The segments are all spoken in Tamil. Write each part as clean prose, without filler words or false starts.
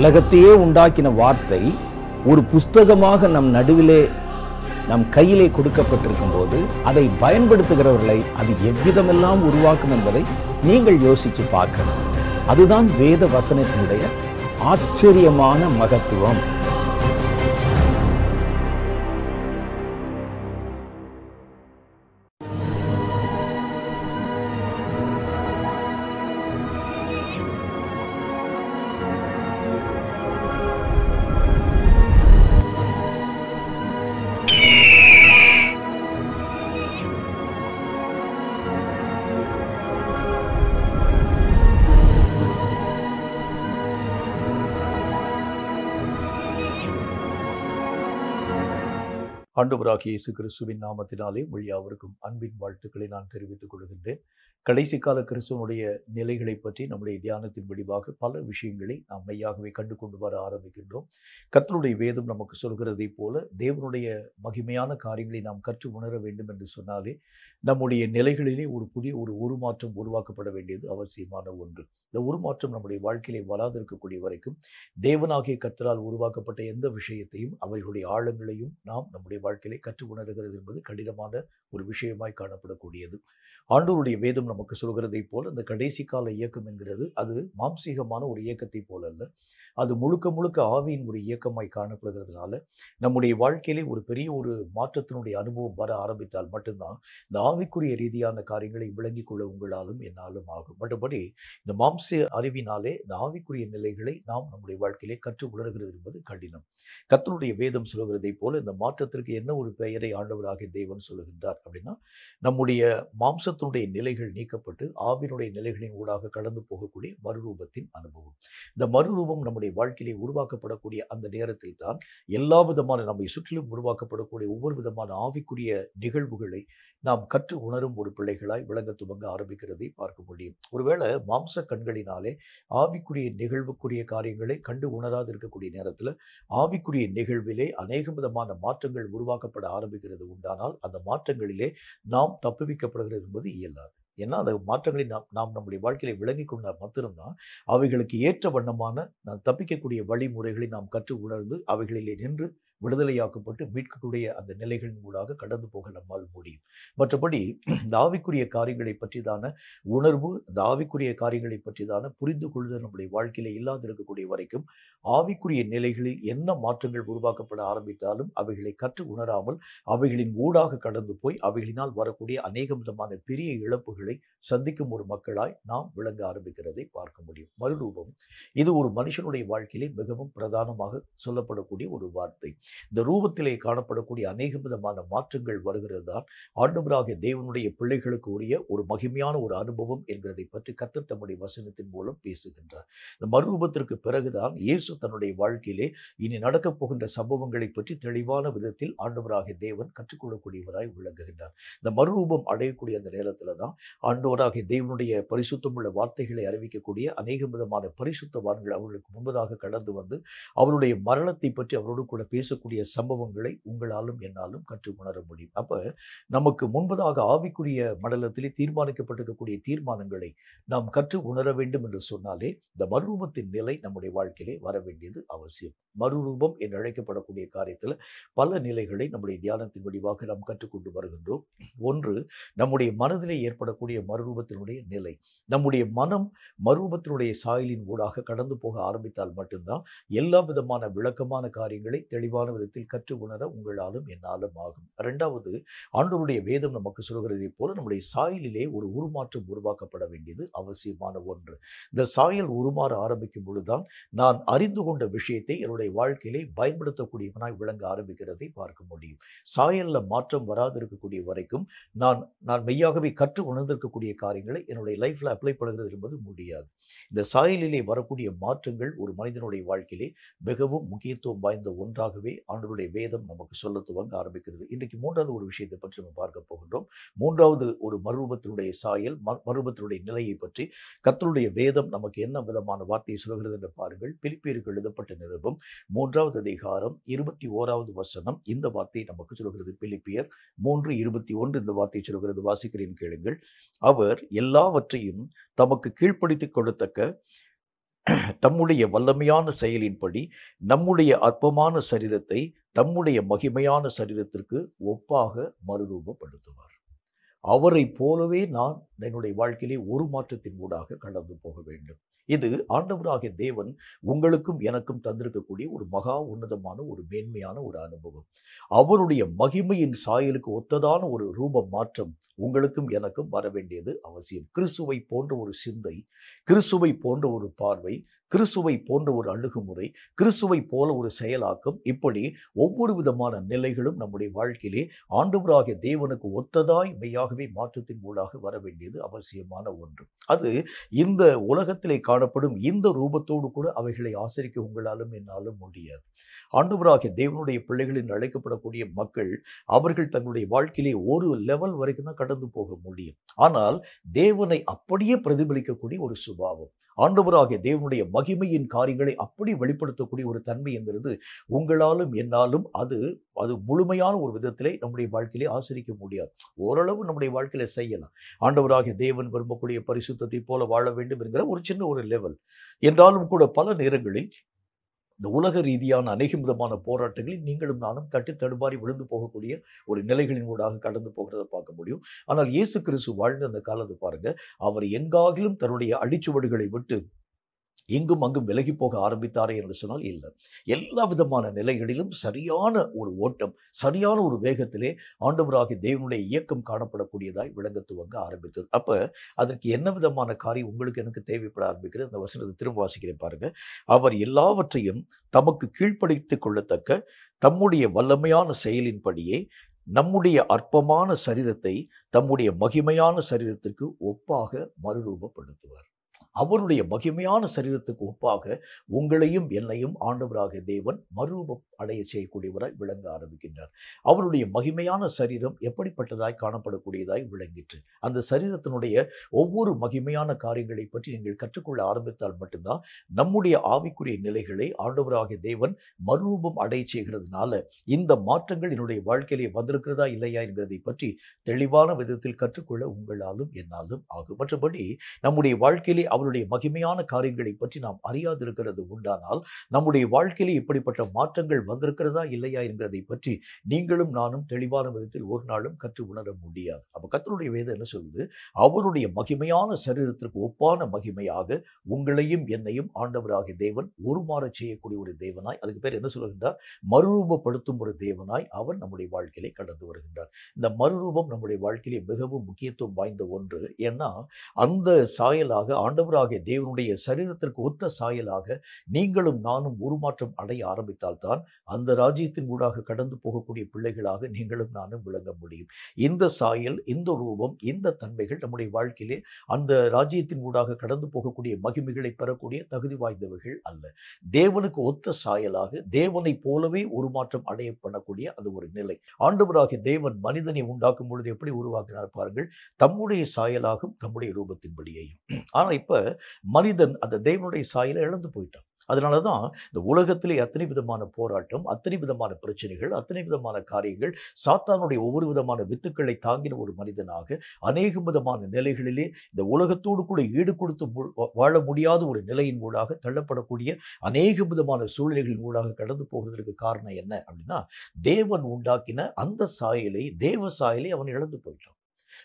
உலகத்தையே உண்டாக்கின வார்த்தை ஒரு புஸ்தகமாக நம் நடுவிலே நம் கையிலே கொடுக்கப்பட்டிருக்கும் போது அதை பயன்படுத்துகிறவர்களை அது எவ்விதமெல்லாம் உருவாக்கும் என்பதை நீங்கள் யோசிச்சு பார்க்கணும். அதுதான் வேத வசனத்தினுடைய ஆச்சரியமான மகத்துவம். ஆண்டவராகிய இயேசு கிறிஸ்துவின் நாமத்தினாலே யாவருக்கும் அன்பின் வாழ்த்துக்களை நான் தெரிவித்துக் கொள்கின்றேன். கடைசி கால கிறிஸ்துவனுடைய நிலைகளை பற்றி நம்முடைய தியானத்தின் வடிவாக பல விஷயங்களை நாம் மெய்யாகவே கண்டு கொண்டு வர ஆரம்பிக்கின்றோம். கர்த்தருடைய வேதம் நமக்கு சொல்கிறதை போல தேவனுடைய மகிமையான காரியங்களை நாம் கற்று உணர வேண்டும் என்று சொன்னாலே நம்முடைய நிலைகளிலே ஒரு புதிய உருமாற்றம் உருவாக்கப்பட வேண்டியது அவசியமான ஒன்று. இந்த உருமாற்றம் நம்முடைய வாழ்க்கையிலே வராதிருக்கக்கூடிய வரைக்கும் தேவனாகிய கர்த்தரால் உருவாக்கப்பட்ட எந்த விஷயத்தையும் அவர்களுடைய ஆழங்களையும் நாம் நம்முடைய வாழ்க்கையிலே கற்று உணர்கிறது என்பது கடினமான ஒரு விஷயமாய் காணப்படக்கூடியது. ஆண்டவருடைய வேதம் நமக்கு சொல்கிறதை போல இந்த கடைசி கால இயக்கம் என்கிறது அது மாம்சீகமான ஒரு இயக்கத்தை போல அல்ல, அது முழுக்க முழுக்க ஆவியின் ஒரு இயக்கமாய் காணப்படுகிறதுனால நம்முடைய வாழ்க்கையிலே ஒரு பெரிய ஒரு மாற்றத்தினுடைய அனுபவம் வர ஆரம்பித்தால் மட்டும்தான் இந்த ஆவிக்குரிய ரீதியான காரியங்களை விளங்கிக் கொள்ள உங்களாலும் என்னாலும் ஆகும். மற்றபடி இந்த மாம்ச அறிவினாலே இந்த ஆவிக்குரிய நிலைகளை நாம் நம்முடைய வாழ்க்கையிலே கற்று உணர்கிறது என்பது கடினம். கர்த்தருடைய வேதம் சொல்கிறதை போல இந்த மாற்றத்திற்கு என்ன ஒரு பெயரை ஆண்டவராகிய தேவன் சொல்லுகின்றார் அப்படின்னா, நம்முடைய மாம்சத்தினுடைய நிலைகள் நீக்கப்பட்டு ஆவினுடைய நிலைகளின் ஊடாக கடந்து போகக்கூடிய மறுரூபத்தின் அனுபவம். இந்த மறுரூபம் நம்முடைய வாழ்க்கையிலே உருவாக்கப்படக்கூடிய அந்த நேரத்தில் தான் எல்லா விதமான நம்மை சுற்றிலும் உருவாக்கப்படக்கூடிய ஒவ்வொரு விதமான ஆவிக்குரிய நிகழ்வுகளை நாம் கற்று உணரும் ஒரு பிள்ளைகளாய் விளங்க துவங்க ஆரம்பிக்கிறதை பார்க்க முடியும். ஒருவேளை மாம்ச கண்களினாலே ஆவிக்குரிய நிகழ்வுக்குரிய காரியங்களை கண்டு உணராது இருக்கக்கூடிய நேரத்தில் ஆவிக்குரிய நிகழ்விலே அநேக விதமான மாற்றங்கள் உருவாக்கப்பட ஆரம்பிக்கிறது உண்டானால் அந்த மாற்றங்களிலே நாம் தப்புவிக்கப்படுகிறது என்பது இயலாது. ஏன்னா அந்த மாற்றங்களை நாம் நம்முடைய வாழ்க்கையில விளங்கி கொண்டால் மாத்திரம்தான் அவைகளுக்கு ஏற்ற வண்ணமான தப்பிக்கக்கூடிய வழிமுறைகளை நாம் கற்று உணர்ந்து அவைகளிலே நின்று விடுதலையாக்கப்பட்டு மீட்கக்கூடிய அந்த நிலைகளின் ஊடாக கடந்து போக நம்மால் முடியும். மற்றபடி இந்த ஆவிக்குரிய காரியங்களை பற்றிதான உணர்வு, இந்த ஆவிக்குரிய காரியங்களை பற்றிதான புரிந்து கொள்ளுதல் நம்முடைய வாழ்க்கையில இல்லாதிருக்கக்கூடிய வரைக்கும் ஆவிக்குரிய நிலைகளில் என்ன மாற்றங்கள் உருவாக்கப்பட ஆரம்பித்தாலும் அவைகளை கற்று உணராமல் அவைகளின் ஊடாக கடந்து போய் அவைகளினால் வரக்கூடிய அநேக விதமான பெரிய இழப்புகளை சந்திக்கும் ஒரு மக்களாய் நாம் விளங்க ஆரம்பிக்கிறதை பார்க்க முடியும். மறுரூபம் இது ஒரு மனுஷனுடைய வாழ்க்கையிலே மிகவும் பிரதானமாக சொல்லப்படக்கூடிய ஒரு வார்த்தை. இந்த ரூபத்திலே காணப்படக்கூடிய அநேக விதமான மாற்றங்கள் வருகிறது தான் ஆண்டவராகிய தேவனுடைய பிள்ளைகளுக்கு உரிய ஒரு மகிமையான ஒரு அனுபவம் என்கிறதை பற்றி கர்த்தர் தம்முடைய வசனத்தின் மூலம் பேசுகின்றார். இந்த மறுரூபத்திற்கு பிறகுதான் இயேசு தன்னுடைய வாழ்க்கையிலே இனி நடக்கப் போகின்ற சம்பவங்களை பற்றி தெளிவான விதத்தில் ஆண்டவராகிய தேவன் கற்றுக்கொள்ளக்கூடியவராய் விளங்குகின்றார். இந்த மறுரூபம் அடையக்கூடிய அந்த நேரத்தில் தான் ஆண்டவராகிய தேவனுடைய பரிசுத்தமுள்ள வார்த்தைகளை அறிவிக்கக்கூடிய அநேக விதமான பரிசுத்தவான்கள் அவர்களுக்கு முன்பதாக கடந்து வந்து அவருடைய மரணத்தை பற்றி அவரோடு கூட பேசக்கூடிய சம்பவங்களை உங்களாலும் என்னாலும் கற்று உணர முடியும். அப்ப நமக்கு முன்பதாக ஆவிக்குரிய மண்டலத்திலே தீர்மானிக்கப்பட்டிருக்கக்கூடிய தீர்மானங்களை நாம் கற்று உணர வேண்டும் என்று சொன்னாலே இந்த மறுரூபத்தின் நிலை நம்முடைய வாழ்க்கையிலே வர வேண்டியது அவசியம். மறுரூபம் என்று அழைக்கப்படக்கூடிய காரியத்தில் பல நிலைகளை நம்முடைய தியானத்தின் வடிவாக நாம் கற்றுக்கொண்டு வருகின்றோம். ஒன்று, நம்முடைய மனதிலே ஏற்படக்கூடிய மறுரூபத்தினுடைய நிலை. நம்முடைய மனம் மறுரூபத்தினுடைய சாயலின் ஊடாக கடந்து போக ஆரம்பித்தால் மட்டும்தான் எல்லா விதமான விளக்கமான காரியங்களை தெளிவான தெளிவான விதத்தில் கற்று உணர உங்களாலும் என்னாலும் ஆகும். இரண்டாவது, ஆண்டவருடைய வேதம் நமக்கு சொல்கிறதை போல நம்முடைய சாயலிலே ஒரு உருமாற்றம் உருவாக்கப்பட வேண்டியது அவசியமான ஒன்று. இந்த சாயல் உருமாற ஆரம்பிக்கும் பொழுதுதான் நான் அறிந்து கொண்ட விஷயத்தை என்னுடைய வாழ்க்கையிலே பயன்படுத்தக்கூடியவனாய் விளங்க ஆரம்பிக்கிறதை பார்க்க முடியும். சாயல்ல மாற்றம் வராது இருக்கக்கூடிய வரைக்கும் நான் மெய்யாகவே கற்று உணர்ந்திருக்கக்கூடிய காரியங்களை என்னுடைய லைஃப்ல அப்ளை பண்ணுகிறது என்பது முடியாது. இந்த சாயலிலே வரக்கூடிய மாற்றங்கள் ஒரு மனிதனுடைய வாழ்க்கையிலே மிகவும் முக்கியத்துவம் வாய்ந்த ஒன்றாகவே ஆண்டவருடைய வேதம் நமக்கு சொல்ல துவங்க ஆரம்பிக்கிறது. இன்றைக்கு மூன்றாவது ஒரு விஷயத்தை பற்றி நம்ம பார்க்க போகின்றோம். மூன்றாவது ஒரு மறுரூபத்தினுடைய சாயல், மறுரூபத்தினுடைய நிலையை பற்றி கர்த்தருடைய வேதம் நமக்கு என்ன விதமான வார்த்தையை சொல்கிறது என்று பாருங்கள். பிலிப்பியருக்கு எழுதப்பட்ட நிருபம் 3வது அதிகாரம் 21வது வசனம் இந்த வார்த்தையை நமக்கு சொல்கிறது. பிலிப்பியர் 3:21 இந்த வார்த்தையை சொல்கிறது. வாசிக்கிறேன், கேளுங்கள். அவர் எல்லாவற்றையும் தமக்கு கீழ்ப்படுத்திக் கொடுத்தக்க தம்முடைய வல்லமையான செயலின்படி நம்முடைய அற்பமான சரீரத்தை தம்முடைய மகிமையான சரீரத்திற்கு ஒப்பாக மறுரூபப்படுத்துவார். அவரை போலவே நான் என்னுடைய வாழ்க்கையிலே ஒரு மாற்றத்தின் ஊடாக கடந்து போக வேண்டும். இது ஆண்டவராகிய தேவன் உங்களுக்கும் எனக்கும் தந்திருக்கக்கூடிய ஒரு மகா உன்னதமான ஒரு மேன்மையான ஒரு அனுபவம். அவருடைய மகிமையின் சாயலுக்கு ஒத்ததான ஒரு ரூப மாற்றம் உங்களுக்கும் எனக்கும் வர வேண்டியது அவசியம். கிறிஸ்துவை போன்ற ஒரு சிந்தை, கிறிஸ்துவை போன்ற ஒரு பார்வை, கிறிஸ்துவை போன்ற ஒரு அணுகுமுறை, கிறிஸ்துவை போல ஒரு செயலாக்கம், இப்படி ஒவ்வொரு விதமான நிலைகளும் நம்முடைய வாழ்க்கையிலே ஆண்டவராகிய தேவனுக்கு ஒத்ததாய் மெய்யாகவே மாற்றத்தின் மூலமாக வர வேண்டியது அவசியமான ஒன்று. அது இந்த உலகத்திலே காணப்படும் இந்த ரூபத்தோடு கூட அவைகளை ஆசரிக்க உங்களாலும் என்னாலும் முடியாது. ஆண்டவராகிய தேவனுடைய பிள்ளைகளில் அழைக்கப்படக்கூடிய மக்கள் அவர்கள் தங்களுடைய வாழ்க்கையிலே ஒரு லெவல் வரைக்கும் தான் கடந்து போக முடியும். ஆனால் தேவனை அப்படியே பிரதிபலிக்கக்கூடிய ஒரு சுபாவம், ஆண்டவராகிய தேவனுடைய மகிமையின் காரியங்களை அப்படி வெளிப்படுத்தக்கூடிய ஒரு தன்மை என்கிறது உங்களாலும் என்னாலும் அது முழுமையான ஒரு விதத்திலே நம்முடைய வாழ்க்கையிலே ஆசரிக்க முடியாது. ஓரளவு நம்முடைய வாழ்க்கையில செய்யலாம். ஆண்டவராகிய தேவன் விரும்பக்கூடிய பரிசுத்தத்தை போல வாழ வேண்டும் என்கிற ஒரு சின்ன ஒரு லெவல் என்றாலும் கூட பல நேரங்களில் இந்த உலக ரீதியான அநேக விதமான போராட்டங்களில் நீங்களும் நானும் தட்டி தடுமாறி விழுந்து போகக்கூடிய ஒரு நிலைகளின் ஊடாக கடந்து போகிறத பார்க்க முடியும். ஆனால் இயேசு கிறிஸ்து வாழ்ந்த அந்த காலத்தை பாருங்க. அவர் எங்காகிலும் தன்னுடைய அடிச்சுவடுகளை விட்டு இங்கும் அங்கும் விலகி போக ஆரம்பித்தாரே என்று சொன்னால் இல்லை. எல்லா விதமான நிலைகளிலும் சரியான ஒரு ஓட்டம், சரியான ஒரு வேகத்திலே ஆண்டவராகிய தேவனுடைய இயக்கம் காணப்படக்கூடியதாய் விளங்க துவங்க ஆரம்பித்தது. அப்ப அதற்கு என்ன விதமான காரியம் உங்களுக்கு எனக்கு தேவைப்பட ஆரம்பிக்கிறது? அந்த வசனத்தை திரும்ப வாசிக்கிறேன் பாருங்க. அவர் எல்லாவற்றையும் தமக்கு கீழ்ப்படுத்திக் கொள்ளத்தக்க தம்முடைய வல்லமையான செயலின்படியே நம்முடைய அற்பமான சரீரத்தை தம்முடைய மகிமையான சரீரத்திற்கு ஒப்பாக மறுரூபப்படுத்துவார். அவருடைய மகிமையான சரீரத்துக்கு ஒப்பாக உங்களையும் என்னையும் ஆண்டவராகிய தேவன் மறுரூபம் அடைய செய்யக்கூடியவராய் விளங்க ஆரம்பிக்கின்றார். அவருடைய மகிமையான சரீரம் எப்படிப்பட்டதாய் காணப்படக்கூடியதாய் விளங்கிற்று. அந்த சரீரத்தினுடைய ஒவ்வொரு மகிமையான காரியங்களை பற்றி நீங்கள் கற்றுக்கொள்ள ஆரம்பித்தால் மட்டும்தான் நம்முடைய ஆவிக்குரிய நிலைகளை ஆண்டவராகிய தேவன் மறுரூபம் அடைய செய்கிறதுனால இந்த மாற்றங்கள் என்னுடைய வாழ்க்கையிலே வந்திருக்கிறதா இல்லையா என்கிறதை பற்றி தெளிவான விதத்தில் கற்றுக்கொள்ள உங்களாலும் என்னாலும் ஆகும். மற்றபடி நம்முடைய வாழ்க்கையிலே அவருடைய மகிமையான காரியங்களை பற்றி நாம் அறியாதிருக்கிறது உண்டானால் நம்முடைய வாழ்க்கையிலே இப்படிப்பட்ட மாற்றங்கள் வந்திருக்கிறதா இல்லையா என்கிறதை பற்றி நீங்களும் நானும் தெளிவான விதத்தில் ஒரு நாளும் கற்று உணர முடியாது. அப்ப கர்த்தருடைய வேதம் என்ன சொல்லுது? அவருடைய மகிமையான சரீரத்திற்கு ஒப்பான மகிமையாக உங்களையும் என்னையும் ஆண்டவராகிய தேவன் உருமாற செய்யக்கூடிய ஒரு தேவனாய், அதுக்கு பேர் என்ன சொல்லுகின்றார்? மறுரூபப்படுத்தும் ஒரு தேவனாய் அவர் நம்முடைய வாழ்க்கையிலே கடந்து வருகின்றார். இந்த மறுரூபம் நம்முடைய வாழ்க்கையிலே மிகவும் முக்கியத்துவம் வாய்ந்த ஒன்று. ஏன்னா அந்த சாயலாக ஆண்டவராகிய தேவனுடைய சரீரத்திற்கு ஒத்த சாயலாக நீங்களும் நானும் உருமாற்றம் அடைய ஆரம்பித்தால்தான் அந்த ராஜ்யத்தின் ஊடாக கடந்து போகக்கூடிய பிள்ளைகளாக நீங்களும் நானும் விளங்க முடியும். இந்த சாயல், இந்த ரூபம், இந்த தன்மைகள் நம்முடைய வாழ்க்கையிலே அந்த ராஜ்யத்தின் ஊடாக கடந்து போகக்கூடிய மகிமைகளை பெறக்கூடிய தகுதி வாய்ந்தவர்கள் அல்ல. தேவனுக்கு ஒத்த சாயலாக தேவனை போலவே உருமாற்றம் அடைய பண்ணக்கூடிய அது ஒரு நிலை. ஆண்டவராகிய தேவன் மனிதனை உண்டாக்கும் பொழுது எப்படி உருவாக்கினார் பாருங்கள். தம்முடைய சாயலாகும் தம்முடைய ரூபத்தின்படியையும். ஆனா இப்ப மனிதன் அந்த தேவனுடைய சாயலை இழந்து போயிட்டான். அதனாலதான் இந்த உலகத்திலே அத்தனை விதமான போராட்டம், அத்தனை விதமான பிரச்சனைகள், அத்தனை விதமான காரியங்கள், சாத்தானுடைய ஒவ்வொரு விதமான வித்துக்களை தாங்கின ஒரு மனிதனாக அநேக விதமான நிலைகளிலே இந்த உலகத்தோடு கூட ஈடு கொடுத்து வாழ முடியாத ஒரு நிலையின் ஊடாக தள்ளப்படக்கூடிய அநேக விதமான சூழ்நிலைகளின் ஊடாக கடந்து போகிறதுக்கு காரணம் என்ன அப்படின்னா, தேவன் உண்டாக்கின அந்த சாயலை, தேவ சாயலை அவன் இழந்து போயிட்டான்.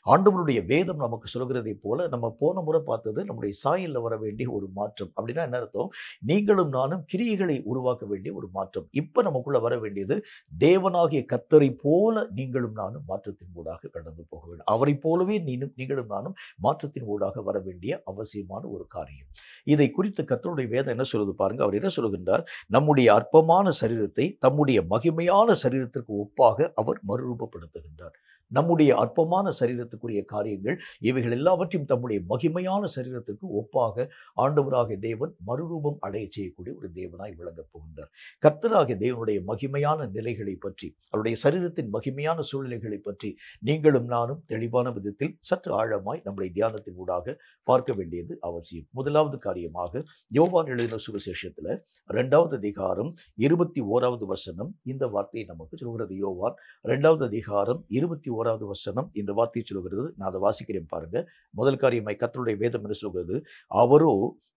ஆண்டவருடைய வேதம் நமக்கு சொல்கிறதை போல நம்ம போன முறை பார்த்தது நம்முடைய சாயலில் வர வேண்டிய ஒரு மாற்றம். அப்படின்னா என்ன அர்த்தம்? நீங்களும் நானும் கிரியைகளை உருவாக்க வேண்டிய ஒரு மாற்றம். இப்போ நமக்குள்ள வர வேண்டியது தேவனாகிய கர்த்தரை போல நீங்களும் நானும் மாற்றத்தின் ஊடாக கடந்து போக வேண்டும். அவரை போலவே நீங்களும் நானும் மாற்றத்தின் ஊடாக வர வேண்டிய அவசியமான ஒரு காரியம். இதை குறித்து கர்த்தருடைய வேதம் என்ன சொல்லுது பாருங்க. அவர் என்ன சொல்லுகின்றார்? நம்முடைய அற்பமான சரீரத்தை தம்முடைய மகிமையான சரீரத்திற்கு ஒப்பாக அவர் மறுரூபப்படுத்துகின்றார். நம்முடைய அற்பமான சரீரத்துக்குரிய காரியங்கள் இவைகள் எல்லாவற்றையும் தம்முடைய மகிமையான சரீரத்திற்கு ஒப்பாக ஆண்டவராகிய தேவன் மறுரூபம் அடைய செய்யக்கூடிய ஒரு தேவனாய் விளங்கப் போகின்றார். கர்த்தராகிய தேவனுடைய மகிமையான நிலைகளை பற்றி, அவருடைய சரீரத்தின் மகிமையான சூழ்நிலைகளை பற்றி நீங்களும் நானும் தெளிவான விதத்தில் சற்று ஆழமாய் நம்முடைய தியானத்தின் ஊடாக பார்க்க வேண்டியது அவசியம். முதலாவது காரியமாக யோவான் எழுதின சுவிசேஷத்தில் 2வது அதிகாரம் 21வது வசனம் இந்த வார்த்தையை நமக்கு சொல்கிறது. யோவான் 2வது அதிகாரம் 21வது வசனம் இந்த வார்த்தையை சொல்கிறது. நான் அதை வாசிக்கிறேன் பாருங்க. முதல் காரியமாய் கர்த்தருடைய வேதம் என்ன சொல்கிறது? அவரோ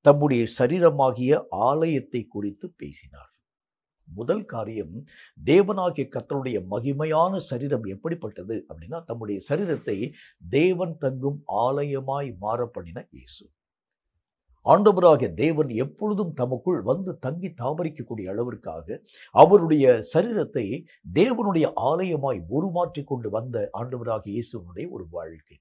தம்முடைய சரீரமாகிய ஆலயத்தை குறித்து பேசினார். முதல் காரியம், தேவனாகிய கர்த்தருடைய மகிமையான சரீரம் எப்படிப்பட்டது அப்படின்னா, தம்முடைய சரீரத்தை தேவன் தங்கும் ஆலயமாய் மாற பண்ணின இயேசு. ஆண்டவராகிய தேவன் எப்பொழுதும் தமக்குள் வந்து தங்கி தாபரிக்கக்கூடிய அளவிற்காக அவருடைய சரீரத்தை தேவனுடைய ஆலயமாய் உருமாற்றி கொண்டு வந்த ஆண்டவராகிய இயேசுனுடைய ஒரு வாழ்க்கை.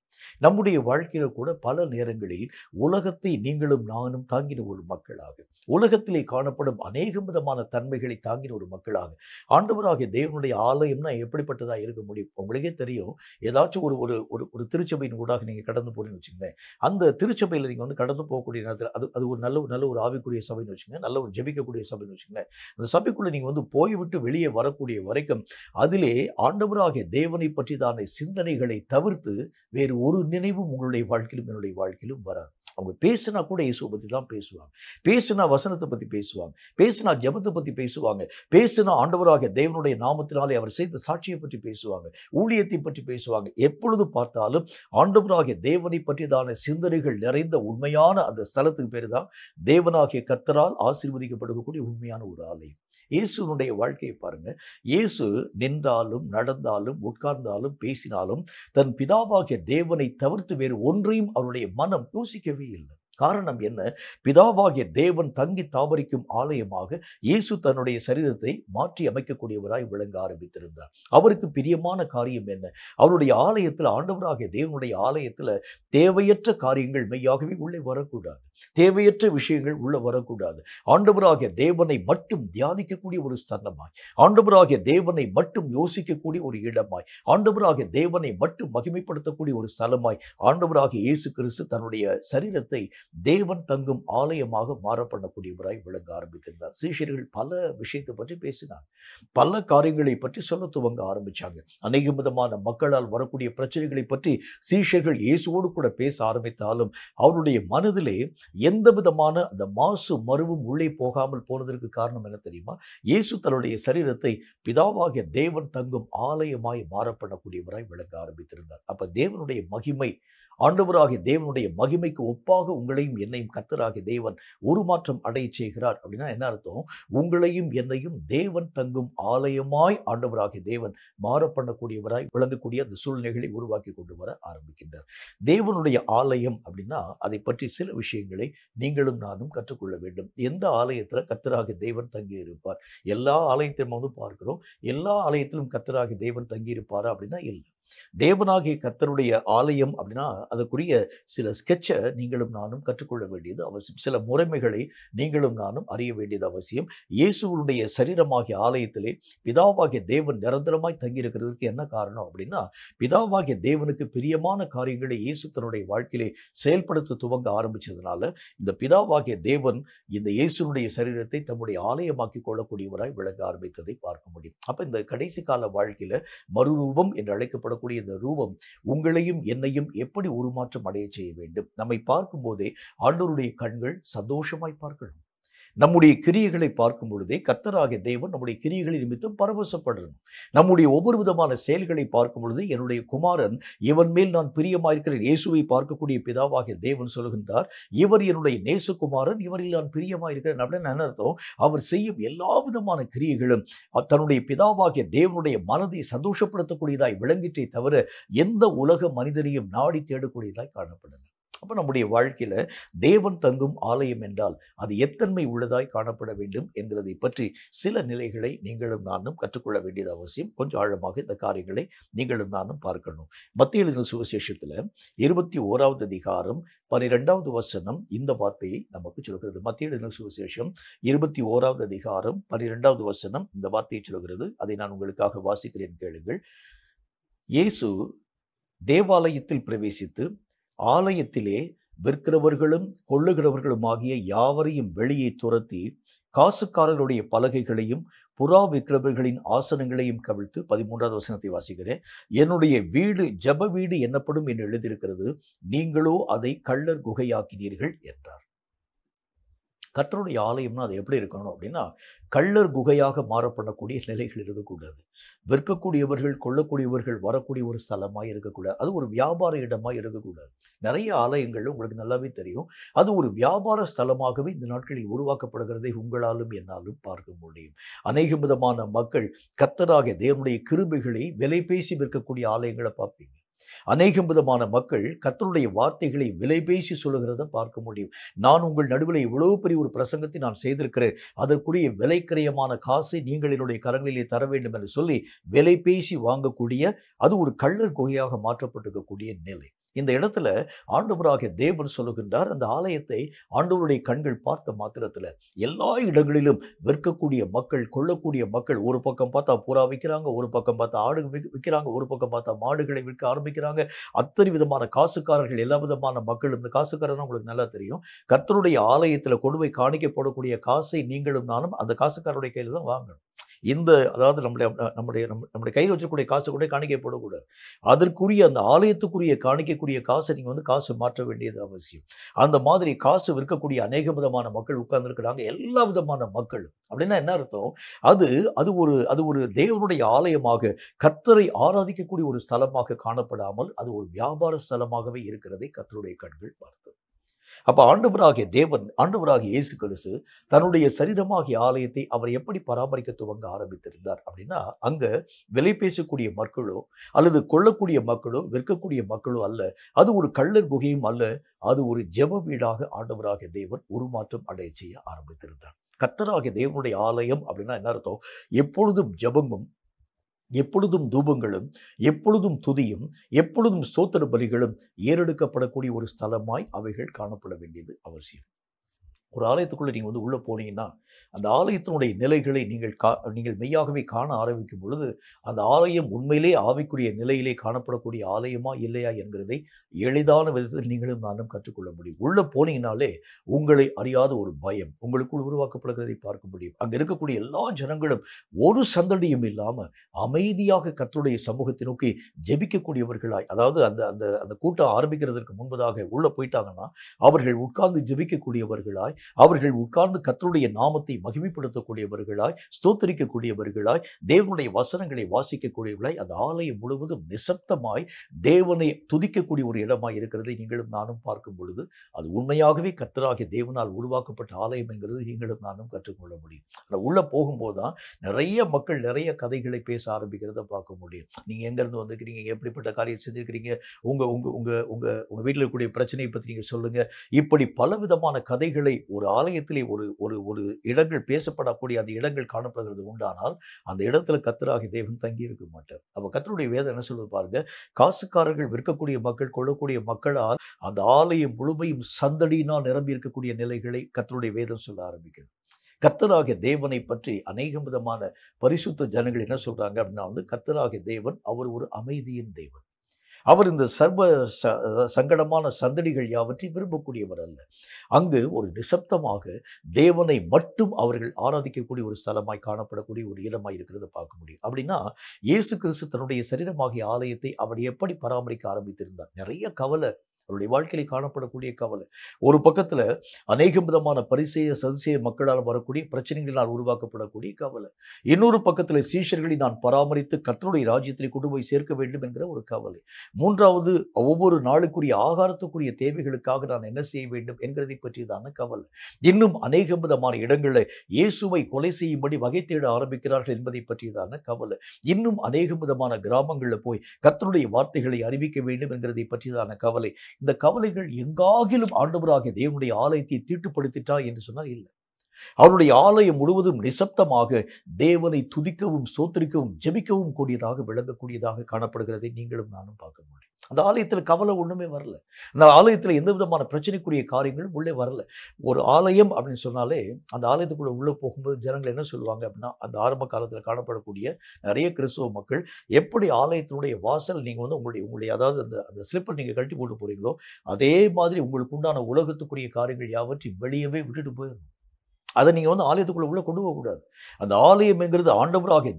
நம்முடைய வாழ்க்கையில கூட பல நேரங்களில் உலகத்தை நீங்களும் நானும் தாங்கின ஒரு மக்களாக, உலகத்திலே காணப்படும் அநேக விதமான தன்மைகளை தாங்கின ஒரு மக்களாக ஆண்டவராகிய தேவனுடைய ஆலயம்னா எப்படிப்பட்டதா இருக்க முடியும்? உங்களுக்கே தெரியும். ஏதாச்சும் ஒரு ஒரு ஒரு திருச்சபையின் ஊடாக நீங்க கடந்து போறீங்கன்னு வச்சுக்கோங்களேன். அந்த திருச்சபையில் நீங்க வந்து கடந்து போகக்கூடிய நேரத்தில் அது ஒரு நல்ல ஒரு ஆவிக்குரிய சபைன்னு வச்சுக்கோங்க, நல்ல ஒரு ஜெபிக்கக்கூடிய சபைன்னு வச்சுக்கோங்களேன். அந்த சபைக்குள்ள நீங்க வந்து போய்விட்டு வெளியே வரக்கூடிய வரைக்கும் அதிலே ஆண்டவராகிய தேவனை பற்றிதான சிந்தனைகளை தவிர்த்து வேறு ஒரு நினைவும் உங்களுடைய வாழ்க்கையிலும் என்னுடைய வாழ்க்கையிலும் வராது. அவங்க பேசினா கூட இயேசுவை பற்றி தான் பேசுவாங்க, பேசினா வசனத்தை பற்றி பேசுவாங்க, பேசினா ஜெபத்தை பற்றி பேசுவாங்க, பேசினா ஆண்டவராகிய தேவனுடைய நாமத்தினாலே அவர் செய்த சாட்சியை பற்றி பேசுவாங்க, ஊழியத்தை பற்றி பேசுவாங்க. எப்பொழுது பார்த்தாலும் ஆண்டவராகிய தேவனை பற்றிதான சிந்தனைகள் நிறைந்த உண்மையான அந்த ஸ்தலத்துக்கு பேர் தான் தேவனாகிய கர்த்தரால் ஆசீர்வதிக்கப்படுகக்கூடிய உண்மையான ஒரு ஆலயம். இயேசுனுடைய வாழ்க்கையை பாருங்க. இயேசு நின்றாலும் நடந்தாலும் உட்கார்ந்தாலும் பேசினாலும் தன் பிதாவாகிய தேவனை தவிர்த்து வேறு ஒன்றையும் அவருடைய மனம் யோசிக்கவே இல்லை. காரணம் என்ன? பிதாவாகிய தேவன் தங்கி தாபரிக்கும் ஆலயமாக இயேசு தன்னுடைய சரீரத்தை மாற்றி அமைக்கக்கூடியவராய் விளங்க ஆரம்பித்திருந்தார். அவருக்கு பிரியமான காரியம் என்ன? அவருடைய ஆலயத்தில், ஆண்டவராகிய தேவனுடைய ஆலயத்தில் தேவையற்ற காரியங்கள் மெய்யாகவே உள்ளே வரக்கூடாது, தேவையற்ற விஷயங்கள் உள்ள வரக்கூடாது. ஆண்டவராகிய தேவனை மட்டும் தியானிக்கக்கூடிய ஒரு ஸ்தலமாய், ஆண்டவராகிய தேவனை மட்டும் யோசிக்கக்கூடிய ஒரு இடமாய், ஆண்டவராகிய தேவனை மட்டும் மகிமைப்படுத்தக்கூடிய ஒரு ஸ்தலமாய் ஆண்டவராகிய இயேசு கிறிஸ்து தன்னுடைய சரீரத்தை தேவன் தங்கும் ஆலயமாக மாற பண்ணக்கூடியவராய் விளங்க ஆரம்பித்திருந்தார். சீஷர்கள் பல விஷயத்தை பற்றி பேசினாங்க, பல காரியங்களை பற்றி சொல்ல துவங்க ஆரம்பிச்சாங்க. அநேக விதமான மக்களால் வரக்கூடிய பிரச்சனைகளை பற்றி சீஷர்கள் இயேசுவோடு கூட பேச ஆரம்பித்தாலும் அவருடைய மனதிலே எந்த விதமான அந்த மாசு மருவும் உள்ளே போகாமல் போனதற்கு காரணம் என்ன தெரியுமா? இயேசு தன்னுடைய சரீரத்தை பிதாவாகிய தேவன் தங்கும் ஆலயமாய் மாற பண்ணக்கூடியவராய் விளங்க ஆரம்பித்திருந்தார். அப்ப தேவனுடைய மகிமை, ஆண்டவராகிய தேவனுடைய மகிமைக்கு ஒப்பாக உங்களையும் என்னையும் கர்த்தராகிய தேவன் உருமாற்றம் அடைய செய்கிறார். அப்படின்னா என்ன அர்த்தம்? உங்களையும் என்னையும் தேவன் தங்கும் ஆலயமாய் ஆண்டவராகிய தேவன் மாற பண்ணக்கூடியவராய் விளங்கக்கூடிய அந்த சூழ்நிலைகளை உருவாக்கி கொண்டு வர ஆரம்பிக்கின்றார். தேவனுடைய ஆலயம் அப்படின்னா அதை பற்றி சில விஷயங்களை நீங்களும் நானும் கற்றுக்கொள்ள வேண்டும். எந்த ஆலயத்தில் கர்த்தராகிய தேவன் தங்கி இருப்பார்? எல்லா ஆலயத்தையும் வந்து பார்க்கிறோம். எல்லா ஆலயத்திலும் கர்த்தராகிய தேவன் தங்கி இருப்பாரா அப்படின்னா இல்லை. தேவனாகிய கர்த்தருடைய ஆலயம் அப்படின்னா அதற்குரிய சில ஸ்கெட்சை நீங்களும் நானும் கற்றுக்கொள்ள வேண்டியது அவசியம். சில முறைமைகளை நீங்களும் நானும் அறிய வேண்டியது அவசியம். இயேசுவுடைய சரீரமாகிய ஆலயத்திலே பிதாவாகிய தேவன் நிரந்தரமாய் தங்கியிருக்கிறதுக்கு என்ன காரணம் அப்படின்னா, பிதாவாகிய தேவனுக்கு பிரியமான காரியங்களை இயேசு தன்னுடைய வாழ்க்கையிலே செயல்படுத்த துவங்க ஆரம்பிச்சதுனால இந்த பிதாவாகிய தேவன் இந்த இயேசுனுடைய சரீரத்தை தம்முடைய ஆலயமாக்கி கொள்ளக்கூடியவராய் விளங்க ஆரம்பித்ததை பார்க்க முடியும். அப்ப இந்த கடைசி கால வாழ்க்கையில மறுரூபம் என்று அழைக்கப்படக்கூடிய இந்த ரூபம் உங்களையும் என்னையும் எப்படி உருமாற்றம் அடைய செய்ய வேண்டும்? நம்மை பார்க்கும் போதே ஆண்டவருடைய கண்கள் சந்தோஷமாய் பார்க்கணும். நம்முடைய கிரியைகளை பார்க்கும் பொழுதே கர்த்தராகிய தேவன் நம்முடைய கிரியைகளை நிமித்தம் பரவசப்படணும். நம்முடைய ஒவ்வொரு விதமான செயல்களை பார்க்கும் பொழுது என்னுடைய குமாரன் இவன் மேல் நான் பிரியமாயிருக்கிறேன். இயேசுவை பார்க்கக்கூடிய பிதாவாகிய தேவன் சொல்கின்றார், இவர் என்னுடைய நேசகுமாரன், இவரில் நான் பிரியமாயிருக்கிறேன். அப்படின்னு என்ன அர்த்தம்? அவர் செய்யும் எல்லா விதமான கிரியைகளும் தன்னுடைய பிதாவாகிய தேவனுடைய மனதை சந்தோஷப்படுத்தக்கூடியதாய் விளங்கிற்றே தவிர எந்த உலக மனிதனையும் நாடி தேடக்கூடியதாய் காணப்படல. அப்போ நம்முடைய வாழ்க்கையில தேவன் தங்கும் ஆலயம் என்றால் அது எத்தன்மை உள்ளதாய் காணப்பட வேண்டும் என்கிறதை பற்றி சில நிலைகளை நீங்களும் நானும் கற்றுக்கொள்ள வேண்டியது அவசியம். கொஞ்சம் ஆழமாக இந்த காரியங்களை நீங்களும் நானும் பார்க்கணும். மத்திய எழுதின சுவிசேஷத்தில் 21வது அதிகாரம் 12வது வசனம் இந்த வார்த்தையை நமக்கு சொல்கிறது. மத்திய எழுதின சுவிசேஷம் 21வது அதிகாரம் 12வது வசனம் இந்த வார்த்தையை சொல்கிறது. அதை நான் உங்களுக்காக வாசிக்கிறேன், கேளுங்கள். இயேசு தேவாலயத்தில் பிரவேசித்து ஆலயத்திலே விற்கிறவர்களும் கொள்ளுகிறவர்களும் ஆகிய யாவரையும் வெளியே துரத்தி காசுக்காரருடைய பலகைகளையும் புறா விற்கிறவர்களின் ஆசனங்களையும் கவிழ்த்து 13வது வசனத்தை வாசிக்கிறேன். என்னுடைய வீடு ஜெப வீடு என்னப்படும் என்று எழுதியிருக்கிறது, நீங்களோ அதை கள்ளர் குகையாக்கினீர்கள் என்றார். கர்த்தருடைய ஆலயம்னா அது எப்படி இருக்கணும் அப்படின்னா, கள்ளர் குகையாக மாறப்படக்கூடிய நிலைகள் இருக்கக்கூடாது. விற்கக்கூடியவர்கள் கொள்ளக்கூடியவர்கள் வரக்கூடிய ஒரு ஸ்தலமாய் இருக்கக்கூடாது. அது ஒரு வியாபார இடமாய் இருக்கக்கூடாது. நிறைய ஆலயங்கள் உங்களுக்கு நல்லாவே தெரியும், அது ஒரு வியாபார ஸ்தலமாகவே இந்த நாட்களில் உருவாக்கப்படுகிறதை உங்களாலும் என்னாலும் பார்க்க முடியும். அநேக விதமான மக்கள் கர்த்தராகிய தேவனுடைய கிருபைகளை விலை பேசி விற்கக்கூடிய ஆலயங்களை பார்ப்பீங்க. அநேகம் விதமான மக்கள் கர்த்தருடைய வார்த்தைகளை விலை பேசி சொல்லுகிறத பார்க்க முடியும். நான் உங்கள் நடுவில் இவ்வளவு பெரிய ஒரு பிரசங்கத்தை நான் செய்திருக்கிறேன், அதற்குரிய விலைக்கிரயமான காசை நீங்கள் என்னுடைய கரங்களிலே தர வேண்டும் என்று சொல்லி விலை பேசி வாங்கக்கூடிய அது ஒரு கள்ளர் குகையாக மாற்றப்பட்டிருக்கக்கூடிய நிலை. இந்த இடத்துல ஆண்டவராகிய தேவன் சொல்லுகின்றார், அந்த ஆலயத்தை ஆண்டவருடைய கண்கள் பார்த்த மாத்திரத்தில் எல்லா இடங்களிலும் விற்கக்கூடிய மக்கள், கொள்ளக்கூடிய மக்கள், ஒரு பக்கம் பார்த்தா புறா விற்கிறாங்க, ஒரு பக்கம் பார்த்தா ஆடு விற்கிறாங்க, ஒரு பக்கம் பார்த்தா மாடுகளை விற்க ஆரம்பிக்கிறாங்க. அத்தனை விதமான காசுக்காரர்கள், எல்லா விதமான மக்கள். இந்த காசுக்காரர்கள் உங்களுக்கு நல்லா தெரியும், கர்த்தருடைய ஆலயத்தில் கொண்டு போய் காணிக்கப்படக்கூடிய காசை நீங்களும் நானும் அந்த காசுக்காரருடைய கையில் தான் வாங்கணும். அதாவது நம்முடைய கையில் வச்சிருக்கக்கூடிய காசு கூட காணிக்கப்படக்கூடாது. அதற்குரிய அந்த ஆலயத்துக்குரிய காணிக்கக்கூடிய காசை நீங்கள் காசு மாற்ற வேண்டியது அவசியம். அந்த மாதிரி காசு விற்கக்கூடிய அநேக விதமான மக்கள் உட்கார்ந்துருக்கிறாங்க, எல்லா விதமான மக்கள். அப்படின்னா என்ன அர்த்தம்? அது ஒரு தேவனுடைய ஆலயமாக, கர்த்தரை ஆராதிக்கக்கூடிய ஒரு ஸ்தலமாக காணப்படாமல் அது ஒரு வியாபார ஸ்தலமாகவே இருக்கிறதை கர்த்தருடைய கண்கள் பார்த்தது. அப்ப ஆண்டவராகிய தேவன், ஆண்டவராகிய இயேசு கிறிஸ்து தன்னுடைய சரீரமாகிய ஆலயத்தை அவர் எப்படி பராமரிக்க துவங்க ஆரம்பித்திருந்தார் அப்படின்னா, அங்க விலை பேசக்கூடிய மக்களோ அல்லது கொள்ளக்கூடிய மக்களோ விற்கக்கூடிய மக்களோ அல்ல, அது ஒரு கள்ளர் குகையும் அல்ல, அது ஒரு ஜெப வீடாக ஆண்டவராகிய தேவன் உருமாற்றம் அடைய செய்ய ஆரம்பித்திருந்தார். கர்த்தராகிய தேவனுடைய ஆலயம் அப்படின்னா என்ன அர்த்தம்? எப்பொழுதும் ஜெபமும், எப்பொழுதும் தூபங்களும், எப்பொழுதும் துதியும், எப்பொழுதும் ஸ்தோத்திர பலிகளும் ஏறெடுக்கப்படக்கூடிய ஒரு ஸ்தலமாய் அவைகள் காணப்பட வேண்டியது அவசியம். ஒரு ஆலயத்துக்குள்ளே நீங்கள் உள்ளே போனீங்கன்னா அந்த ஆலயத்தினுடைய நிலைகளை நீங்கள் மெய்யாகவே காண ஆரம்பிக்கும் பொழுது அந்த ஆலயம் உண்மையிலே ஆவிக்குரிய நிலையிலே காணப்படக்கூடிய ஆலயமா இல்லையா என்கிறதை எளிதான விதத்தில் நீங்களும் நானும் கற்றுக்கொள்ள முடியும். உள்ளே போனீங்கனாலே உங்களை அறியாத ஒரு பயம் உங்களுக்குள் உருவாக்கப்படுகிறதை பார்க்க முடியும். அங்கே இருக்கக்கூடிய எல்லா ஜனங்களும் ஒரு சந்தடியும் இல்லாமல் அமைதியாக கர்த்தருடைய சமூகத்தை நோக்கி ஜெபிக்கக்கூடியவர்களாய், அதாவது அந்த அந்த அந்த கூட்டம் ஆரம்பிக்கிறதுக்கு முன்பதாக உள்ளே போயிட்டாங்கன்னா அவர்கள் உட்கார்ந்து ஜெபிக்கக்கூடியவர்களாய், அவர்கள் உட்கார்ந்து கர்த்தருடைய நாமத்தை மகிமைப்படுத்தக்கூடியவர்களாய், ஸ்தோத்திரிக்கக்கூடியவர்களாய், தேவனுடைய வசனங்களை வாசிக்கக்கூடியவர்களாய், அந்த ஆலயம் முழுவதும் நிசப்தமாய் தேவனை துதிக்கக்கூடிய ஒரு இடமாய் இருக்கிறதை நீங்களும் நானும் பார்க்கும் பொழுது அது உண்மையாகவே கர்த்தராகிய தேவனால் உருவாக்கப்பட்ட ஆலயம் என்கிறது நீங்களும் நானும் கற்றுக்கொள்ள முடியும். ஆனால் உள்ளே போகும்போது தான் நிறைய மக்கள் நிறைய கதைகளை பேச ஆரம்பிக்கிறத பார்க்க முடியும். நீங்கள் எங்கேருந்து வந்திருக்கிறீங்க, எப்படிப்பட்ட காரியம் செஞ்சுருக்கிறீங்க, உங்கள் வீட்டில் இருக்கக்கூடிய பிரச்சனையை பற்றி நீங்கள் சொல்லுங்கள். இப்படி பலவிதமான கதைகளை ஒரு ஆலயத்திலே ஒரு இடங்கள் பேசப்படக்கூடிய அந்த இடங்கள் காணப்படுகிறது உண்டானால் அந்த இடத்துல கர்த்தராகிய தேவன் தங்கி இருக்க மாட்டார். அப்போ கர்த்தருடைய வேதம் என்ன சொல்லுது பாருங்க, காசுக்காரர்கள், விற்கக்கூடிய மக்கள், கொள்ளக்கூடிய மக்களால் அந்த ஆலயம் முழுமையும் சந்தடியினால் நிரம்பி இருக்கக்கூடிய நிலைகளை கர்த்தருடைய வேதம் சொல்ல ஆரம்பிக்கிறது. கர்த்தராகிய தேவனை பற்றி அநேக விதமான பரிசுத்த ஜனங்கள் என்ன சொல்றாங்க அப்படின்னா, கர்த்தராகிய தேவன் அவர் ஒரு அமைதியின் தேவன். அவர் இந்த சர்வ சங்கடமான சந்தடிகள் யாவற்றையும் விரும்பக்கூடியவர் அல்ல. அங்கு ஒரு நிசப்தமாக தேவனை மட்டும் அவர்கள் ஆராதிக்கக்கூடிய ஒரு ஸ்தலமாய் காணப்படக்கூடிய ஒரு இடமாய் இருக்கிறத பார்க்க முடியும். அப்படின்னா இயேசு கிறிஸ்து தன்னுடைய சரீரமாகிய ஆலயத்தை அவர் எப்படி பராமரிக்க ஆரம்பித்திருந்தார்? நிறைய கவலை அவருடைய வாழ்க்கையிலே காணப்படக்கூடிய கவலை. ஒரு பக்கத்துல அநேக விதமான பரிசேய சதுசேய மக்களால் வரக்கூடிய பிரச்சனைகளினால் உருவாக்கப்படக்கூடிய கவலை. இன்னொரு பக்கத்துல சீஷர்களை நான் பராமரித்து கர்த்தருடைய ராஜ்யத்திலே கொண்டு போய் சேர்க்க வேண்டும் என்கிற ஒரு கவலை. மூன்றாவது, ஒவ்வொரு நாளுக்குரிய ஆகாரத்துக்குரிய தேவைகளுக்காக நான் என்ன செய்ய வேண்டும் என்கிறதை பற்றியதான கவலை. இன்னும் அநேக விதமான இடங்களில் இயேசுவை கொலை செய்யும்படி வகை தேட ஆரம்பிக்கிறார்கள் என்பதை பற்றியதான கவலை. இன்னும் அநேக விதமான கிராமங்களில் போய் கர்த்தருடைய வார்த்தைகளை அறிவிக்க வேண்டும் என்கிறதை பற்றியதான கவலை. இந்த கவலைகள் எங்காகிலும் ஆண்டவராகிய தேவனுடைய ஆலயத்தை தீட்டுப்படுத்திட்டா என்று சொன்னால் இல்லை. அவருடைய ஆலயம் முழுவதும் நிசப்தமாக தேவனை துதிக்கவும் சோத்திரிக்கவும் ஜெபிக்கவும் கூடியதாக விளங்கக்கூடியதாக காணப்படுகிறதை நீங்களும் நானும் பார்க்க முடியும். அந்த ஆலயத்தில் கவலை ஒன்றுமே வரல. அந்த ஆலயத்தில் எந்த விதமான பிரச்சனைக்குரிய காரியங்களும் உள்ளே வரல. ஒரு ஆலயம் அப்படின்னு சொன்னாலே அந்த ஆலயத்துக்குள்ள உள்ளே போகும்போது ஜனங்கள் என்ன சொல்லுவாங்க அப்படின்னா, அந்த ஆரம்ப காலத்தில் காணப்படக்கூடிய நிறைய கிறிஸ்தவ மக்கள் எப்படி ஆலயத்தினுடைய வாசல் நீங்கள் வந்து உங்களுடைய அதாவது அந்த ஸ்லிப்பர் நீங்கள் கழட்டி போட்டு போகிறீங்களோ அதே மாதிரி உங்களுக்கு உண்டான உலகத்துக்குரிய காரியங்கள் யாவற்றையும் வெளியவே விட்டுட்டு போயிடணும். அதை நீங்கள் வந்து ஆலயத்துக்குள்ளே உள்ள கொண்டு போகக்கூடாது. அந்த ஆலயம் என்கிறது ஆண்டவராகிய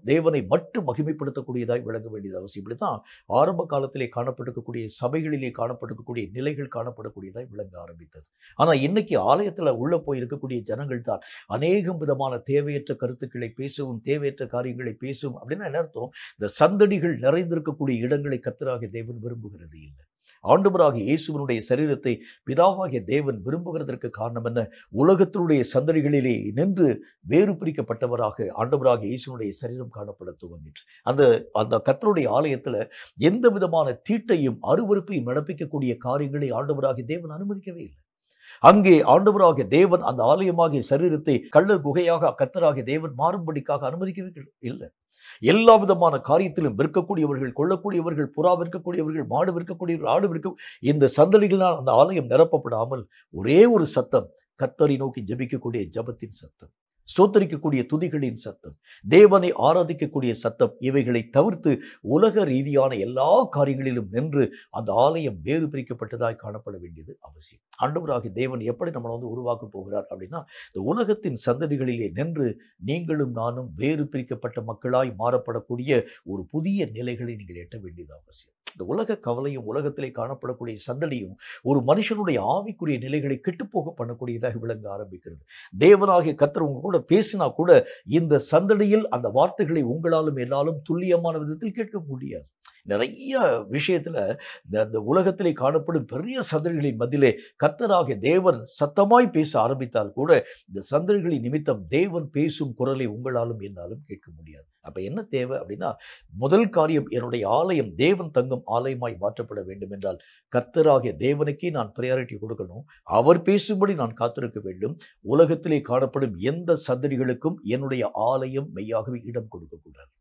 தேவனை மட்டும் மகிமைப்படுத்தக்கூடியதாய் விளங்க வேண்டியது அவசியம். இப்படி தான் ஆரம்ப காலத்திலே காணப்பட்டிருக்கக்கூடிய சபைகளிலே காணப்பட்டிருக்கக்கூடிய நிலைகள் காணப்படக்கூடியதாய் விளங்க ஆரம்பித்தது. ஆனால் இன்னைக்கு ஆலயத்தில் உள்ள போய் இருக்கக்கூடிய ஜனங்கள் தான் அநேகம் விதமான தேவையற்ற கருத்துக்களை பேசவும் தேவையற்ற காரியங்களை பேசவும். அப்படின்னா என்ன அர்த்தம்? இந்த சந்தடிகள் நிறைந்திருக்கக்கூடிய இடங்களை கர்த்தராகிய தேவன் விரும்புகிறது இல்லை. ஆண்டவராகிய இயேசுவினுடைய சரீரத்தை பிதாவாகிய தேவன் விரும்புகிறதற்கு காரணம் என்ன? உலகத்தினுடைய சந்தடிகளிலே நின்று வேறு பிரிக்கப்பட்டவராக ஆண்டவராகிய இயேசுவினுடைய சரீரம் காணப்பட துவங்கிற்று. அந்த கர்த்தருடைய ஆலயத்தில் எந்த விதமான தீட்டையும் அருவருப்பையும் நடப்பிக்கக்கூடிய காரியங்களை ஆண்டவராகிய தேவன் அனுமதிக்கவே இல்லை. அங்கே ஆண்டவராகிய தேவன் அந்த ஆலயமாகிய சரீரத்தை கள்ளர் குகையாக கர்த்தராகிய தேவன் மாறும்படிக்காக அனுமதிக்கவே இல்லை. எல்லா விதமான காரியத்திலும் விற்கக்கூடியவர்கள், கொள்ளக்கூடியவர்கள், புறா விற்கக்கூடியவர்கள், மாடு விற்கக்கூடியவர்கள், ஆடு விற்க இந்த சந்தடிகளால் அந்த ஆலயம் நிரப்பப்படாமல் ஒரே ஒரு சத்தம், கர்த்தரை நோக்கி ஜெபிக்கக்கூடிய ஜெபத்தின் சத்தம், ஸ்தோத்திரிக்கக்கூடிய துதிகளின் சத்தம், தேவனை ஆராதிக்கக்கூடிய சத்தம். இவைகளை தவிர்த்து உலக ரீதியான எல்லா காரியங்களிலும் நின்று அந்த ஆலயம் வேறு பிரிக்கப்பட்டதாய் காணப்பட வேண்டியது அவசியம். ஆண்டவராகிய தேவன் எப்படி நம்மளை வந்து உருவாக்க போகிறார் அப்படின்னா, இந்த உலகத்தின் சந்தடிகளிலே நின்று நீங்களும் நானும் வேறு பிரிக்கப்பட்ட மக்களாய் மாறப்படக்கூடிய ஒரு புதிய நிலைகளை நீங்கள் எட்ட வேண்டியது அவசியம். இந்த உலக கவலையும் உலகத்திலே காணப்படக்கூடிய சந்தடியும் ஒரு மனுஷனுடைய ஆவிக்குரிய நிலைகளை கெட்டுப்போக பண்ணக்கூடியதாக விளங்க ஆரம்பிக்கிறது. தேவனாகிய கர்த்தர் உங்க கூட பேசினா கூட இந்த சந்தடியில் அந்த வார்த்தைகளை உங்களாலும் என்னாலும் துல்லியமான விதத்தில் கேட்க முடியாது. நிறைய விஷயத்துல இந்த உலகத்திலே காணப்படும் பெரிய சந்தடிகளின் மத்தியிலே கர்த்தராகிய தேவன் சத்தமாய் பேச ஆரம்பித்தால் கூட இந்த சந்தடிகளின் நிமித்தம் தேவன் பேசும் குரலை உங்களாலும் என்னாலும் கேட்க முடியாது. அப்ப என்ன தேவை அப்படின்னா, முதல் காரியம், என்னுடைய ஆலயம் தேவன் தங்கும் ஆலயமாய் மாற்றப்பட வேண்டும் என்றால் கர்த்தராகிய தேவனுக்கே நான் பிரையாரிட்டி கொடுக்கணும். அவர் பேசும்படி நான் காத்திருக்க வேண்டும். உலகத்திலே காணப்படும் எந்த சந்தடிகளுக்கும் என்னுடைய ஆலயம் மெய்யாகவே இடம் கொடுக்கக்கூடாது.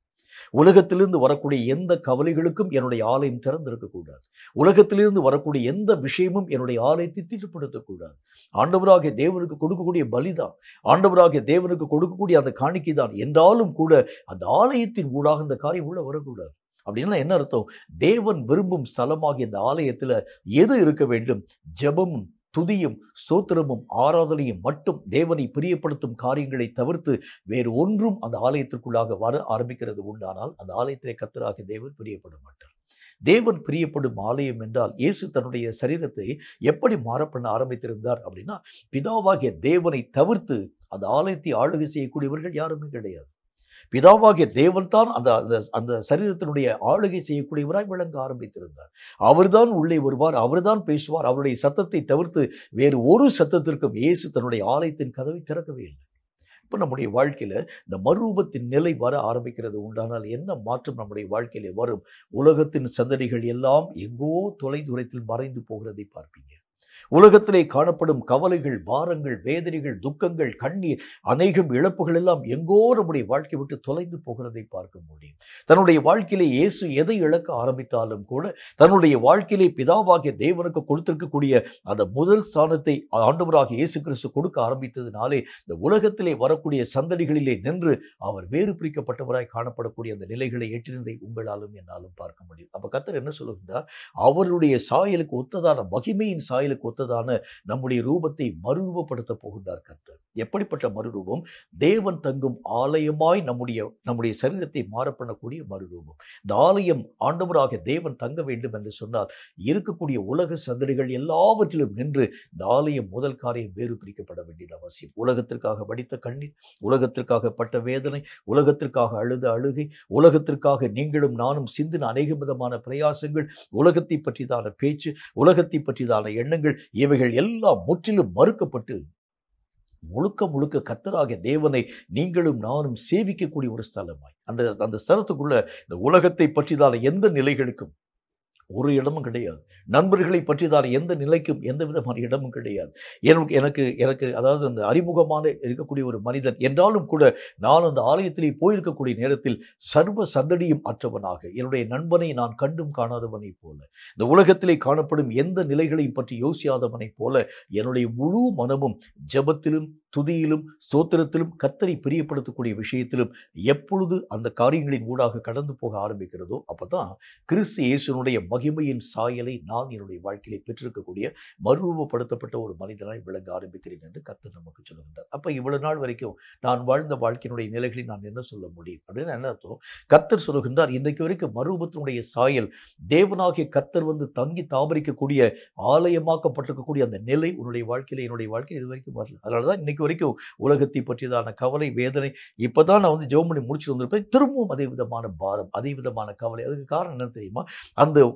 உலகத்திலிருந்து வரக்கூடிய எந்த கவலைகளுக்கும் என்னுடைய ஆலயம் திறந்திருக்கக்கூடாது. உலகத்திலிருந்து வரக்கூடிய எந்த விஷயமும் என்னுடைய ஆலயத்தை தீட்டுப்படுத்தக்கூடாது. ஆண்டவராகிய தேவனுக்கு கொடுக்கக்கூடிய பலிதான், ஆண்டவராகிய தேவனுக்கு கொடுக்கக்கூடிய அந்த காணிக்கை தான் என்றாலும் கூட அந்த ஆலயத்தின் ஊடாக இந்த காரியம் உள்ள வரக்கூடாது. அப்படின்னா என்ன அர்த்தம்? தேவன் விரும்பும் ஸ்தலமாகிய இந்த ஆலயத்தில் எது இருக்க வேண்டும்? ஜெபமும் துதியும் ஸ்தோத்திரமும் ஆராதனையும் மட்டும், தேவனை பிரியப்படுத்தும் காரியங்களை தவிர்த்து வேறு ஒன்றும் அந்த ஆலயத்திற்குள்ளாக வர ஆரம்பிக்கிறது உண்டானால் அந்த ஆலயத்திலே கர்த்தராகிய தேவன் பிரியப்பட மாட்டார். தேவன் பிரியப்படும் ஆலயம் என்றால் இயேசு தன்னுடைய சரீரத்தை எப்படி மாறப்பண்ண ஆரம்பித்திருந்தார் அப்படின்னா, பிதாவாகிய தேவனை தவிர்த்து அந்த ஆலயத்தை ஆளுகை செய்யக்கூடியவர்கள் யாருமே கிடையாது. பிதாவாகிய தேவன் தான் அந்த சரீரத்தினுடைய ஆளுகை செய்யக்கூடியவராய் விளங்க ஆரம்பித்திருந்தார். அவர்தான் உள்ளே வருவார், அவர்தான் பேசுவார். அவருடைய சத்தத்தை தவிர்த்து வேறு ஒரு சத்தத்திற்கும் இயேசு தன்னுடைய ஆலயத்தின் கதவை திறக்கவே இல்லை. இப்போ நம்முடைய வாழ்க்கையில் இந்த மறுரூபத்தின் நிலை வர ஆரம்பிக்கிறது உண்டானால் என்ன மாற்றம் நம்முடைய வாழ்க்கையிலே வரும்? உலகத்தின் சந்தடிகள் எல்லாம் எங்கோ தொலைதூரத்தில் மறைந்து போகிறதை பார்ப்பீங்க. உலகத்திலே காணப்படும் கவலைகள், பாரங்கள், வேதனைகள், துக்கங்கள், கண்ணீர், அநேகம் இழப்புகள் எல்லாம் எங்கோ நம்முடைய வாழ்க்கை விட்டு தொலைந்து போகிறதை பார்க்க முடியும். தன்னுடைய வாழ்க்கையிலே இயேசு எதை இழக்க ஆரம்பித்தாலும் கூட தன்னுடைய வாழ்க்கையிலே பிதாவாகிய தேவனுக்கு கொடுத்திருக்கக்கூடிய அந்த முதல் ஸ்தானத்தை ஆண்டவராகிய இயேசு கிறிஸ்து கொடுக்க ஆரம்பித்ததினாலே இந்த உலகத்திலே வரக்கூடிய சந்தடிகளிலே நின்று அவர் வேறு பிரிக்கப்பட்டவராய் காணப்படக்கூடிய அந்த நிலைகளை எட்டிருந்ததை உங்களாலும் என்னாலும் பார்க்க முடியும். அப்ப கர்த்தர் என்ன சொல்லுகின்றார்? அவருடைய சாயலுக்கு ஒத்ததான மகிமையின் சாயலுக்கு ஒத்ததான நம்முடைய ரூபத்தை மறுரூபப்படுத்த போகின்றார் கர்த்தர். எப்படிப்பட்ட மறுரூபம்? தேவன் தங்கும் ஆலயமாய் நம்முடைய சரீரத்தை மாற பண்ணக்கூடிய மறுரூபம். இந்த ஆலயம் ஆண்டவராக தேவன் தங்க வேண்டும் என்று சொன்னால் இருக்கக்கூடிய உலக சந்தடிகள் எல்லாவற்றிலும் நின்று இந்த ஆலயம் முதல் காரியம் வேறு பிரிக்கப்பட வேண்டியது அவசியம். உலகத்திற்காக வடித்த கண்ணீர், உலகத்திற்காக பட்ட வேதனை, உலகத்திற்காக அழுத அழுகை, உலகத்திற்காக நீங்களும் நானும் சிந்தின அநேக விதமான பிரயாசங்கள், உலகத்தை பற்றிதான பேச்சு, உலகத்தை பற்றிதான எண்ணங்கள், இவைகள் எல்லாம் முற்றிலும் மறுக்கப்பட்டு முழுக்க முழுக்க கர்த்தராகிய தேவனை நீங்களும் நானும் சேவிக்கக்கூடிய ஒரு ஸ்தலமாய் அந்த ஸ்தலத்துக்குள்ள இந்த உலகத்தை பற்றிதான எந்த நிலைகளுக்கும் ஒரு இடமும் கிடையாது. நண்பர்களை பற்றிதான எந்த நிலைக்கும் எந்த விதமான இடமும் கிடையாது. எனக்கு அதாவது அந்த அறிமுகமான இருக்கக்கூடிய ஒரு மனிதன் என்றாலும் கூட நான் அந்த ஆலயத்திலே போயிருக்கக்கூடிய நேரத்தில் சர்வ சந்தடியும் அற்றவனாக, என்னுடைய நண்பனை நான் கண்டும் காணாதவனைப் போல, இந்த உலகத்திலே காணப்படும் எந்த நிலைகளையும் பற்றி யோசியாதவனைப் போல என்னுடைய முழு மனமும் ஜெபத்திலும் துதியிலும் ஸ்தோத்திரத்திலும் கர்த்தரை பிரியப்படுத்தக்கூடிய விஷயத்திலும் எப்பொழுது அந்த காரியங்களின் ஊடாக கடந்து போக ஆரம்பிக்கிறதோ அப்பதான் கிறிஸ்து இயேசுனுடைய மகிமையின் சாயலை நான் என்னுடைய வாழ்க்கையிலே பெற்றிருக்கக்கூடிய மறுரூபப்படுத்தப்பட்ட ஒரு மனிதனாய் விளங்க ஆரம்பிக்கிறேன் என்று கர்த்தர் நமக்கு சொல்லுகின்றார். அப்ப இவ்வளவு நாள் வரைக்கும் நான் வாழ்ந்த வாழ்க்கையினுடைய நிலைகளை நான் என்ன சொல்ல முடியும் அப்படின்னு என்ன அர்த்தம்? கர்த்தர் சொல்லுகின்றார், இன்றைக்கு வரைக்கும் மறுரூபத்தினுடைய சாயல் தேவனாகிய கர்த்தர் வந்து தங்கி தாபரிக்கக்கூடிய ஆலயமாக்கப்பட்டிருக்கக்கூடிய அந்த நிலை உன்னுடைய வாழ்க்கையில என்னுடைய வாழ்க்கையில் இது வரைக்கும் வரல. அதனாலதான் இன்னைக்கு வரைக்கும் உலகத்தை பற்றியதான கவலை, வேதனை. இப்பதான் நான் வந்து ஜெபம் பண்ணி முடிச்சுட்டு வந்திருப்பேன், திரும்பவும் அதே விதமான பாரம், அதே விதமான கவலை. அதுக்கு காரணம் என்ன தெரியுமா?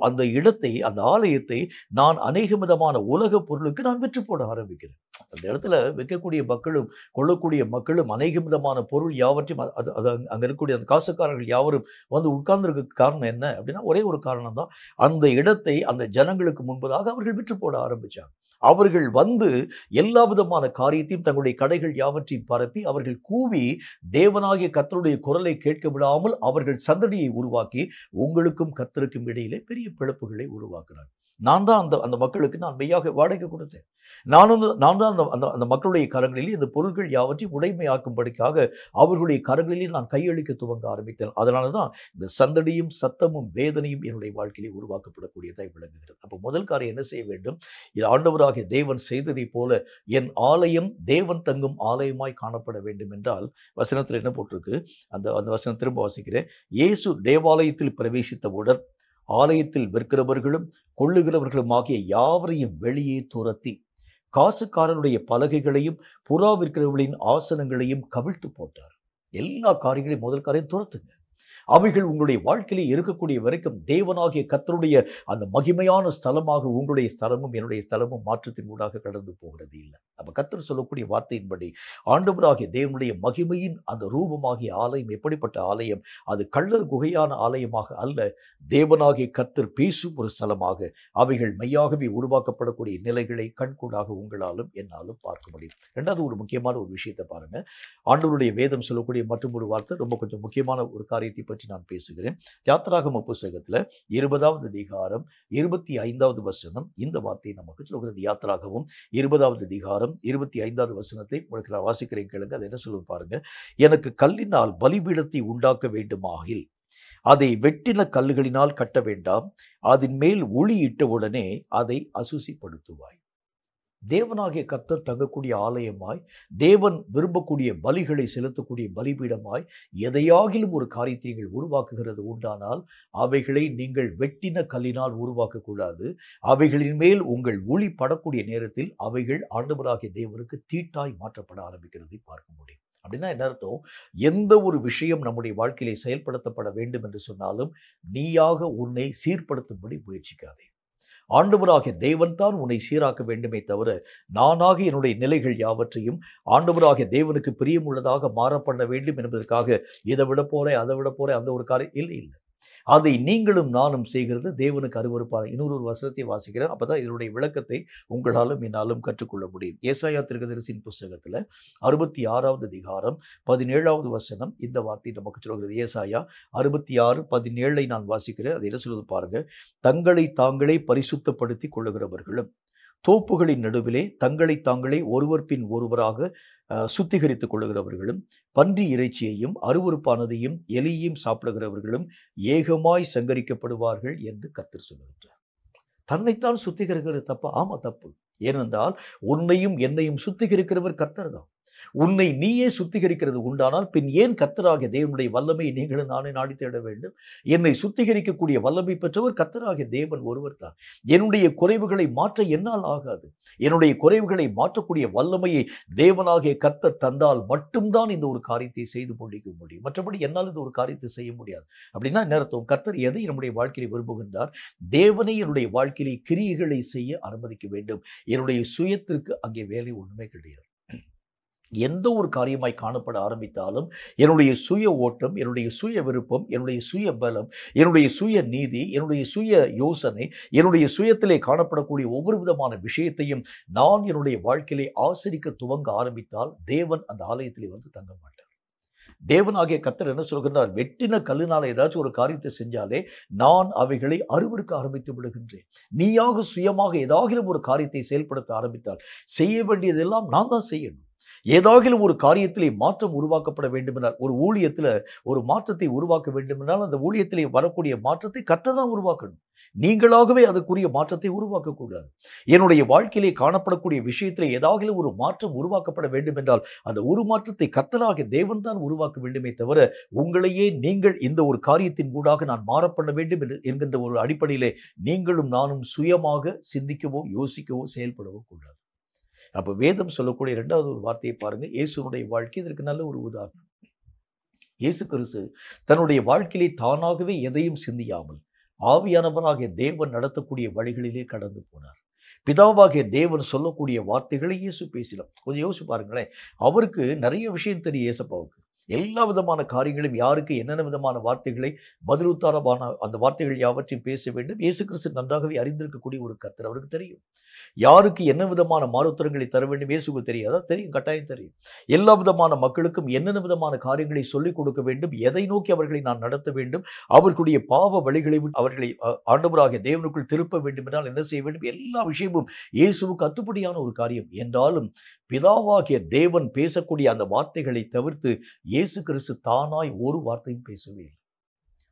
அந்த இடத்தை, அந்த ஆலயத்தை நான் அநேக விதமான உலக பொருளுக்கு நான் விற்று போட ஆரம்பிக்கிறேன். அந்த இடத்துல வைக்கக்கூடிய மக்களும் கொள்ளக்கூடிய மக்களும் அநேக விதமான பொருள் யாவற்றையும் அங்க இருக்கக்கூடிய அந்த காசுக்காரர்கள் யாவரும் வந்து உட்கார்ந்துருக்க காரணம் என்ன அப்படின்னா ஒரே ஒரு காரணம் தான். அந்த இடத்தை அந்த ஜனங்களுக்கு முன்பதாக அவர்கள் விற்று போட ஆரம்பிச்சாங்க. அவர்கள் வந்து எல்லா விதமான காரியத்தையும் தங்களுடைய கடைகள் யாவற்றையும் பரப்பி அவர்கள் கூவி தேவனாகிய கர்த்தருடைய குரலை கேட்க விடாமல் அவர்கள் சந்தடியை உருவாக்கி உங்களுக்கும் கர்த்தருக்கும் இடையிலே பெரிய பிளப்புகளை உருவாக்குறாங்க. நான் தான் அந்த மக்களுக்கு நான் மெய்யாக வாடகை கொடுத்தேன். நான் தான் அந்த மக்களுடைய கரங்களிலே இந்த பொருட்கள் யாவற்றையும் உடைமையாக்கும்படிக்காக அவர்களுடைய கரங்களிலே நான் கையளிக்க துவங்க ஆரம்பித்தேன். அதனால தான் இந்த சந்தடியும் சத்தமும் வேதனையும் என்னுடைய வாழ்க்கையிலே உருவாக்கப்படக்கூடியதாய் விளங்குகிறது. அப்போ முதல் காரியம் என்ன செய்ய வேண்டும்? இது ஆண்டவராகிய தேவன் செய்ததைப் போல என் ஆலயம் தேவன் தங்கும் ஆலயமாய் காணப்பட வேண்டும் என்றால் வசனத்தில் என்ன போட்டிருக்கு? அந்த வசனம் திரும்ப வாசிக்கிறேன். இயேசு தேவாலயத்தில் பிரவேசித்தவுடன் ஆலயத்தில் விற்கிறவர்களும் கொள்ளுகிறவர்களும் ஆகிய யாவரையும் வெளியே துரத்தி காசுக்காரனுடைய பலகைகளையும் புறா விற்கிறவர்களின் ஆசனங்களையும் கவிழ்த்து போட்டார். எல்லா காரியங்களையும் முதல் காரியம் துரத்துங்க. அவைகள் உங்களுடைய வாழ்க்கையிலே இருக்கக்கூடிய வரைக்கும் தேவனாகிய கர்த்தருடைய அந்த மகிமையான ஸ்தலமாக உங்களுடைய ஸ்தலமும் என்னுடைய ஸ்தலமும் மாற்றத்தின் ஊடாக கடந்து போகிறது இல்லை. அப்ப கர்த்தர் சொல்லக்கூடிய வார்த்தையின்படி ஆண்டவராகிய தேவனுடைய மகிமையின் அந்த ரூபமாகிய ஆலயம் எப்படிப்பட்ட ஆலயம்? அது கள்ளர் குகையான ஆலயமாக அல்ல, தேவனாகிய கர்த்தர் பேசும் ஒரு ஸ்தலமாக அவைகள் மெய்யாகவே உருவாக்கப்படக்கூடிய நிலைகளை கண்கூடாக உங்களாலும் என்னாலும் பார்க்க முடியும். இரண்டாவது ஒரு முக்கியமான ஒரு விஷயத்தை பாருங்க. ஆண்டவருடைய வேதம் சொல்லக்கூடிய மற்றும் ஒரு வார்த்தை ரொம்ப கொஞ்சம் முக்கியமான ஒரு காரியத்தை பற்றி நான் பேசுகிறேன். யாத்திராகம புத்தகத்துல 20வது அதிகாரம் 25வது வசனம் இந்த வார்த்தையை நமக்கு சொல்கிறது. யாத்திராகமம் 20வது அதிகாரம் 25வது வசனத்தை உங்களுக்கு நான் வாசிக்கிறேன், கேளுங்க. அது என்ன சொல்லுது பாருங்க. எனக்கு கல்லினால் பலிபீடத்தை உண்டாக்க வேண்டுமாகில் அதை வெட்டின கல்லுகளினால் கட்ட வேண்டாம், அதன் மேல் ஒளி இட்டவுடனே அதை அசுசிப்படுத்துவாய். தேவனாகிய கர்த்தர் தங்கக்கூடிய ஆலயமாய், தேவன் விரும்பக்கூடிய பலிகளை செலுத்தக்கூடிய பலிபீடமாய் எதையாகிலும் ஒரு காரியத்தை நீங்கள் உருவாக்குகிறது உண்டானால் அவைகளை நீங்கள் வெட்டின கல்லினால் உருவாக்கக்கூடாது. அவைகளின் மேல் உங்கள் ஒளி படக்கூடிய நேரத்தில் அவைகள் ஆண்டவராகிய தேவனுக்கு தீட்டாய் மாற்றப்பட ஆரம்பிக்கிறதை பார்க்க முடியும். அப்படின்னா என்ன அர்த்தம்? எந்த ஒரு விஷயம் நம்முடைய வாழ்க்கையிலே செயல்படுத்தப்பட வேண்டும் என்று சொன்னாலும் நீயாக உன்னை சீர்படுத்தும்படி முயற்சிக்காதே. ஆண்டவராகிய தேவன் தான் உன்னை சீராக்க வேண்டுமே தவிர நானாக என்னுடைய நிலைகள் யாவற்றையும் ஆண்டவராகிய தேவனுக்கு பிரியமுள்ளதாக மாற பண்ண வேண்டும் என்பதற்காக இதை விட போறேன் அதை விட போறேன் அந்த ஒரு காரியம் இல்லை. அதை நீங்களும் நானும் செய்கிறது தேவனுக்கு அருவருப்பான இன்னொரு வசனத்தை வாசிக்கிறேன். அப்பதான் இதனுடைய விளக்கத்தை உங்களாலும் என்னாலும் கற்றுக்கொள்ள முடியும். ஏசாயா தீர்க்கதரிசியின் புஸ்தகத்துல 66வது அதிகாரம் 17வது வசனம் இந்த வார்த்தை நமக்கு சொல்கிறது. ஏசாயா 66:17 நான் வாசிக்கிறேன். அது என்ன சொல்லுது பாருங்க. தங்களை தாங்களே பரிசுத்தப்படுத்தி கொள்ளுகிறவர்களும் தோப்புகளின் நடுவிலே தங்களை தாங்களே ஒருவர் பின் ஒருவராக சுத்திகரித்துக் கொள்ளுகிறவர்களும் பன்றி இறைச்சியையும் அருவருப்பானதையும் எலியையும் சாப்பிடுகிறவர்களும் ஏகமாய் சங்கரிக்கப்படுவார்கள் என்று கர்த்தர் சொல்லுகின்றார். தன்னைத்தான் சுத்திகரிக்கிறது தப்பா? ஆமா, தப்பு. ஏனென்றால் உன்னையும் என்னையும் சுத்திகரிக்கிறவர் கர்த்தர் தான். உன்னை நீயே சுத்திகரிக்கிறது உண்டானால் பின் ஏன் கர்த்தராகிய தேவனுடைய வல்லமையை நீங்களும் நானே நாடி தேட வேண்டும்? என்னை சுத்திகரிக்கக்கூடிய வல்லமை பெற்றவர் கர்த்தராகிய தேவன் ஒருவர் தான். என்னுடைய குறைவுகளை மாற்ற என்னால் ஆகாது. என்னுடைய குறைவுகளை மாற்றக்கூடிய வல்லமையை தேவனாகிய கர்த்தர் தந்தால் மட்டும்தான் இந்த ஒரு காரியத்தை செய்து முடிக்க முடியும். மற்றபடி என்னால் இந்த ஒரு காரியத்தை செய்ய முடியாது. அப்படின்னா என்ன அர்த்தம்? கர்த்தர் எதை நம்முடைய வாழ்க்கையை விரும்புகின்றார்? தேவனை என்னுடைய வாழ்க்கையிலே கிரியைகளை செய்ய அனுமதிக்க வேண்டும். என்னுடைய சுயத்திற்கு அங்கே வேலை ஒன்றுமே கிடையாது. எந்த ஒரு காரியமாய் காணப்பட ஆரம்பித்தாலும் என்னுடைய சுய ஓட்டம், என்னுடைய சுய விருப்பம், என்னுடைய சுய பலம், என்னுடைய சுய நீதி, என்னுடைய சுய யோசனை, என்னுடைய சுயத்திலே காணப்படக்கூடிய ஒவ்வொரு விதமான விஷயத்தையும் நான் என்னுடைய வாழ்க்கையிலே ஆசரிக்க துவங்க ஆரம்பித்தால் தேவன் அந்த ஆலயத்திலே வந்து தங்க மாட்டார். தேவனாகிய கர்த்தர் என்ன சொல்கின்றார்? வெட்டின கல்லினால ஏதாச்சும் ஒரு காரியத்தை செஞ்சாலே நான் அவைகளை அருவருக்க ஆரம்பித்து விடுகின்றேன். நீயாக சுயமாக ஏதாகிலும் ஒரு காரியத்தை செயல்படுத்த ஆரம்பித்தால் செய்ய வேண்டியதெல்லாம் நான் தான் செய்யணும். ஏதாகிலும் ஒரு காரியத்திலே மாற்றம் உருவாக்கப்பட வேண்டுமென்றால், ஒரு ஊழியத்தில் ஒரு மாற்றத்தை உருவாக்க வேண்டுமென்றால் அந்த ஊழியத்திலே வரக்கூடிய மாற்றத்தை கர்த்தர் தான் உருவாக்கணும். நீங்களாகவே அதற்குரிய மாற்றத்தை உருவாக்கக்கூடாது. என்னுடைய வாழ்க்கையிலே காணப்படக்கூடிய விஷயத்திலே ஏதாகிலும் ஒரு மாற்றம் உருவாக்கப்பட வேண்டும் என்றால் அந்த ஒரு மாற்றத்தை கர்த்தராகிய தேவன் தான் உருவாக்க வேண்டுமே தவிர உங்களையே நீங்கள் இந்த ஒரு காரியத்தின் ஊடாக நான் மாறப்பட வேண்டும் என்கின்ற ஒரு அடிப்படையிலே நீங்களும் நானும் சுயமாக சிந்திக்கவோ யோசிக்கவோ செயல்படவோ கூடாது. அப்ப வேதம் சொல்லக்கூடிய இரண்டாவது ஒரு வார்த்தையை பாருங்க. இயேசுனுடைய வாழ்க்கை இதற்கு நல்ல ஒரு உதாரணம். இயேசு கிறிஸ்து தன்னுடைய வாழ்க்கையிலே தானாகவே எதையும் சிந்தியாமல் ஆவியானவராகிய தேவன் நடத்தக்கூடிய வழிகளிலே கடந்து போனார். பிதாவாகிய தேவன் சொல்லக்கூடிய வார்த்தைகளை இயேசு பேசலாம். கொஞ்சம் யோசிச்சு பாருங்களேன். அவருக்கு நிறைய விஷயம் தெரியும். இயேசப்பாவுக்கு எல்லா விதமான காரியங்களும் யாருக்கு என்னென்ன விதமான வார்த்தைகளை பதிலுத்தாரமான அந்த வார்த்தைகள் யாவற்றையும் பேச வேண்டும் இயேசு கிறிஸ்து நன்றாகவே அறிந்திருக்கக்கூடிய ஒரு கர்த்தர். அவருக்கு தெரியும் யாருக்கு என்ன விதமான மாறுத்தரங்களை தர வேண்டும். இயேசுக்கு தெரியாதா? தெரியும், கட்டாயம் தெரியும். எல்லா விதமான மக்களுக்கும் என்னென்ன விதமான காரியங்களை சொல்லிக் கொடுக்க வேண்டும், எதை நோக்கி அவர்களை நான் நடத்த வேண்டும், அவர்களுடைய பாவ வழிகளை அவர்களை ஆண்டவராகிய தேவனுக்குள் திருப்ப வேண்டும் என்றால் என்ன செய்ய வேண்டும், எல்லா விஷயமும் இயேசுவுக்கு அத்துப்படியான ஒரு காரியம். என்றாலும் பிதாவாகிய தேவன் பேசக்கூடிய அந்த வார்த்தைகளை தவிர்த்து இயேசு கிறிஸ்து தானாய் ஒரு வார்த்தையும் பேசவே இல்லை.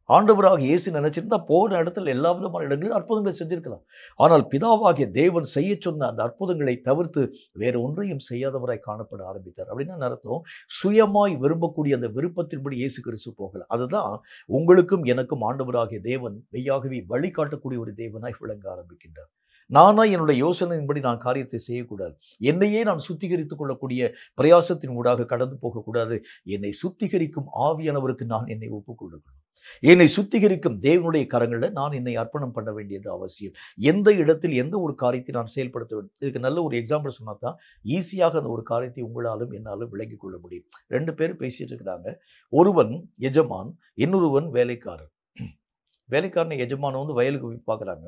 ஆண்டவராக இயேசு நினைச்சிருந்தா போன இடத்துல எல்லா விதமான இடங்களிலும் அற்புதங்களை செஞ்சிருக்கலாம். ஆனால் பிதாவாகிய தேவன் செய்ய சொன்ன அந்த அற்புதங்களை தவிர்த்து வேற ஒன்றையும் செய்யாதவராய் காணப்பட ஆரம்பித்தார். அப்படின்னா அர்த்தம், சுயமாய் விரும்பக்கூடிய அந்த விருப்பத்தின்படி இயேசு கிறிஸ்து போகல. அதுதான் உங்களுக்கும் எனக்கும் ஆண்டவராகிய தேவன் மெய்யாகவே வழிகாட்டக்கூடிய ஒரு தேவனாய் விளங்க ஆரம்பிக்கின்றார். நானா என்னுடைய யோசனையின்படி நான் காரியத்தை செய்யக்கூடாது. என்னையே நான் சுத்திகரித்துக் கொள்ளக்கூடிய பிரயாசத்தின் ஊடாக கடந்து போகக்கூடாது. என்னை சுத்திகரிக்கும் ஆவியானவருக்கு நான் என்னை ஒப்புக் கொடுக்கணும். என்னை சுத்திகரிக்கும் தேவனுடைய கரங்களில் நான் என்னை அர்ப்பணம் பண்ண வேண்டியது அவசியம். எந்த இடத்தில் எந்த ஒரு காரியத்தை நான் செயல்படுத்த வேண்டும். இதுக்கு நல்ல ஒரு எக்ஸாம்பிள் சொன்னா தான் ஈஸியாக அந்த ஒரு காரியத்தை உங்களாலும் என்னாலும் விளங்கிக் கொள்ள முடியும். 2 பேர் பேசிட்டு இருக்கிறாங்க. ஒருவன் எஜமான், இன்னொருவன் வேலைக்காரன். வேலைக்காரனை எஜமான் வந்து வயலுக்கு போய் பார்க்குறாங்க.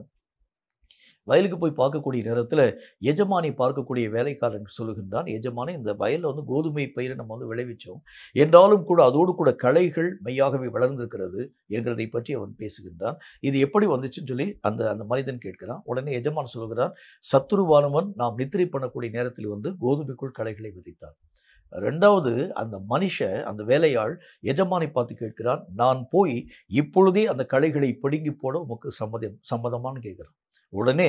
வயலுக்கு போய் பார்க்கக்கூடிய நேரத்தில் எஜமானை பார்க்கக்கூடிய வேலைக்காரன் சொல்லுகின்றான், எஜமானே இந்த வயலில் வந்து கோதுமை பயிரை நம்ம வந்து விளைவிச்சோம், என்றாலும் கூட அதோடு கூட களைகள் மெய்யாகவே வளர்ந்திருக்கிறது என்கிறதை பற்றி அவன் பேசுகின்றான். இது எப்படி வந்துச்சுன்னு சொல்லி அந்த மனிதன் கேட்கிறான். உடனே எஜமான் சொல்லுகிறான், சத்துருவானவன் நாம் நித்திரை பண்ணக்கூடிய நேரத்தில் வந்து கோதுமைக்குள் களைகளை விதைத்தான். 2வது அந்த மனுஷன், அந்த வேலையாள் எஜமானை பார்த்து கேட்கிறான், நான் போய் இப்பொழுதே அந்த களைகளை பிடுங்கி போட உமக்கு சம்மதமானு கேட்கிறான். உடனே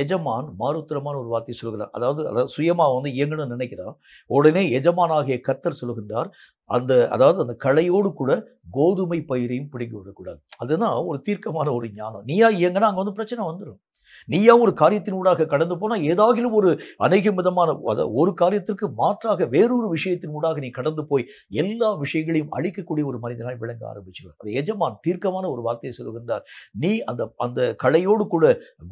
எஜமான் மாறுத்திரமான ஒரு வார்த்தை சொல்கிறார். அதாவது சுயமா வந்து இயங்கணும்னு நினைக்கிறான். உடனே எஜமானாகிய கர்த்தர் சொல்லுகின்றார், அந்த களையோடு கூட கோதுமை பயிரையும் பிடுங்கி விடக்கூடாது. அதுதான் ஒரு தீர்க்கமான ஒரு ஞானம். நீயா இயங்கினா அங்கே வந்து பிரச்சனை வந்துடும். நீயா ஒரு காரியத்தின் ஊடாக கடந்து போனால் ஏதாகிலும் ஒரு அநேக விதமான ஒரு காரியத்திற்கு மாற்றாக வேறொரு விஷயத்தின் ஊடாக நீ கடந்து போய் எல்லா விஷயங்களையும் அழிக்கக்கூடிய ஒரு மனிதனாய் விளங்க ஆரம்பிச்சுவார். அந்த எஜமான் தீர்க்கமான ஒரு வார்த்தையை சொல்லுகின்றார், நீ அந்த களையோடு கூட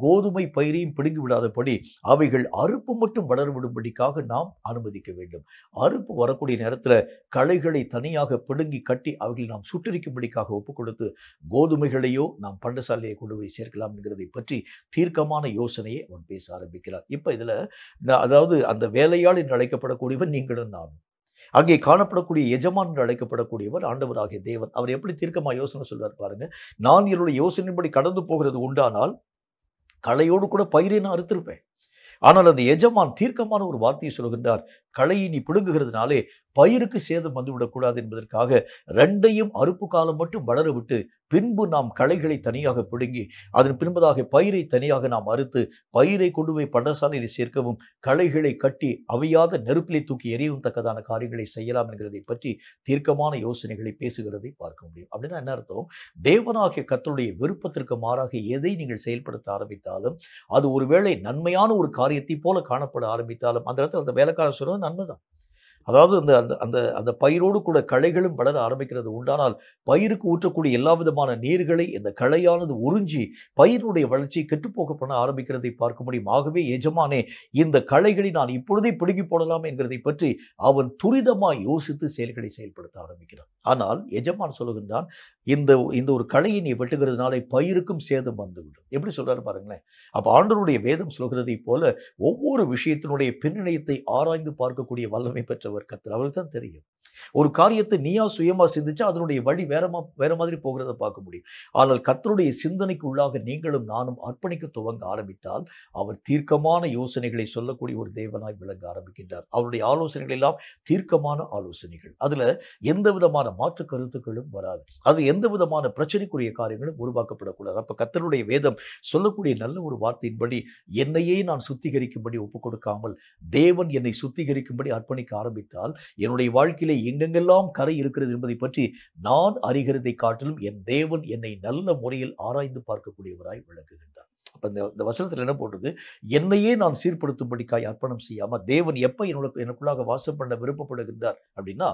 கோதுமை பயிரையும் பிடுங்கி விடாதபடி அவைகள் அறுப்பு மட்டும் வளர விடும்படிக்காக நாம் அனுமதிக்க வேண்டும். அறுப்பு வரக்கூடிய நேரத்தில் களைகளை தனியாக பிடுங்கி கட்டி அவைகளை நாம் சுட்டரிக்கும்படிக்காக ஒப்புக் கொடுத்து கோதுமைகளையோ நாம் பண்டசாலையை கொண்டு போய் சேர்க்கலாம் என்கிறதை பற்றி தீர்க்கமான யோசனையை அவன் பேச ஆரம்பிக்கிறார். இப்ப இதுல அதாவது அந்த வேலையாள் என்று அழைக்கப்படக்கூடியவர் நீங்களும் நானும். அங்கே காணப்படக்கூடிய எஜமான் என்று அழைக்கப்படக்கூடியவர் ஆண்டவராகிய தேவன். அவர் எப்படி தீர்க்கமா யோசனை சொல்றார் பாருங்க. நான் என்னுடைய யோசனைப்படி கடந்து போகிறது உண்டானால் களையோடு கூட பயிரை நான் அறுத்திருப்பேன். ஆனால் அந்த எஜமான் தீர்க்கமான ஒரு வார்த்தையை சொல்கின்றார், களையை நீ பிடுங்குகிறதுனாலே பயிருக்கு சேதம் வந்துவிடக்கூடாது என்பதற்காக ரெண்டையும் அறுப்பு காலம் மட்டும் வளர விட்டு பின்பு நாம் களைகளை தனியாக பிடுங்கி அதன் பின்பதாக பயிரை தனியாக நாம் அறுத்து பயிரை கொண்டு போய் பண்டசாலையில் சேர்க்கவும் களைகளை கட்டி அவையாத நெருப்பிலை தூக்கி எறியவும் தக்கதான காரியங்களை செய்யலாம் என்கிறதை பற்றி தீர்க்கமான யோசனைகளை பேசுகிறதை பார்க்க முடியும். அப்படின்னா என்ன அர்த்தம்? தேவனாகிய கர்த்தருடைய விருப்பத்திற்கு மாறாக எதை நீங்கள் செயல்படுத்த ஆரம்பித்தாலும் அது ஒருவேளை நன்மையான ஒரு காரியத்தை போல காணப்பட ஆரம்பித்தாலும் அந்த இடத்துல அந்த வேலைக்காரர் சொல்றது நன்மைதான். அதாவது அந்த அந்த அந்த அந்த பயிரோடு கூட களைகளும் வளர ஆரம்பிக்கிறது உண்டானால் பயிருக்கு ஊற்றக்கூடிய எல்லா விதமான நீர்களை இந்த களையானது உறிஞ்சி பயிரினுடைய வளர்ச்சியை கெட்டுப்போக பண்ண ஆரம்பிக்கிறதை பார்க்க முடியும். ஆகவே எஜமானே, இந்த களைகளை நான் இப்பொழுதே பிடுங்கி போடலாம் என்கிறதை பற்றி அவன் துரிதமாய் யோசித்து செயல்களை செயல்படுத்த ஆரம்பிக்கிறான். ஆனால் எஜமான் சொல்லுகின்றான், இந்த இந்த ஒரு களையை நீ வெட்டுகிறதுனால பயிருக்கும் சேதம் வந்துவிடும். எப்படி சொல்றாரு பாருங்களேன். அப்ப ஆண்டவருடைய வேதம் சொல்கிறதை போல ஒவ்வொரு விஷயத்தினுடைய பின்னணியத்தை ஆராய்ந்து பார்க்கக்கூடிய வல்லமை பெற்றவர் கர்த்தர். அவருக்கு தான் தெரியும். ஒரு காரியத்தை நீயா சுயமா சிந்திச்சா அதனுடைய வழி வேற மாதிரி போகிறத பார்க்க முடியும். ஆனால் கர்த்தருடைய சிந்தனைக்கு உள்ளாக நீங்களும் நானும் அர்ப்பணிக்க துவங்க ஆரம்பித்தால் அவர் தீர்க்கமான யோசனைகளை சொல்லக்கூடிய ஒரு தேவனாய் விளங்க ஆரம்பிக்கின்றார். அவருடைய ஆலோசனைகள் எல்லாம் தீர்க்கமான ஆலோசனைகள். அதுல எந்த விதமான மாற்று கருத்துக்களும் வராது. அது எந்த விதமான பிரச்சனைக்குரிய காரியங்களும் உருவாக்கப்படக்கூடாது. அப்ப கர்த்தருடைய வேதம் சொல்லக்கூடிய நல்ல ஒரு வார்த்தையின்படி என்னையே நான் சுத்திகரிக்கும்படி ஒப்புக் கொடுக்காமல் தேவன் என்னை சுத்திகரிக்கும்படி அர்ப்பணிக்க ஆரம்பித்தால் என்னுடைய வாழ்க்கையிலே எங்கெங்கெல்லாம் கரை இருக்கிறது என்பதை பற்றி நான் அறிகிறதை காட்டிலும் என் தேவன் என்னை நல்ல முறையில் ஆராய்ந்து பார்க்கக்கூடியவராய் விளங்குகின்றார். அப்ப இந்த வசனத்தில் என்ன போட்டது? என்னையே நான் சீர்படுத்தும்படிக்காய் அர்ப்பணம் செய்யாம தேவன் எப்ப எனக்குள்ளாக வாசம் பண்ண விருப்பப்படுகின்றார் அப்படின்னா,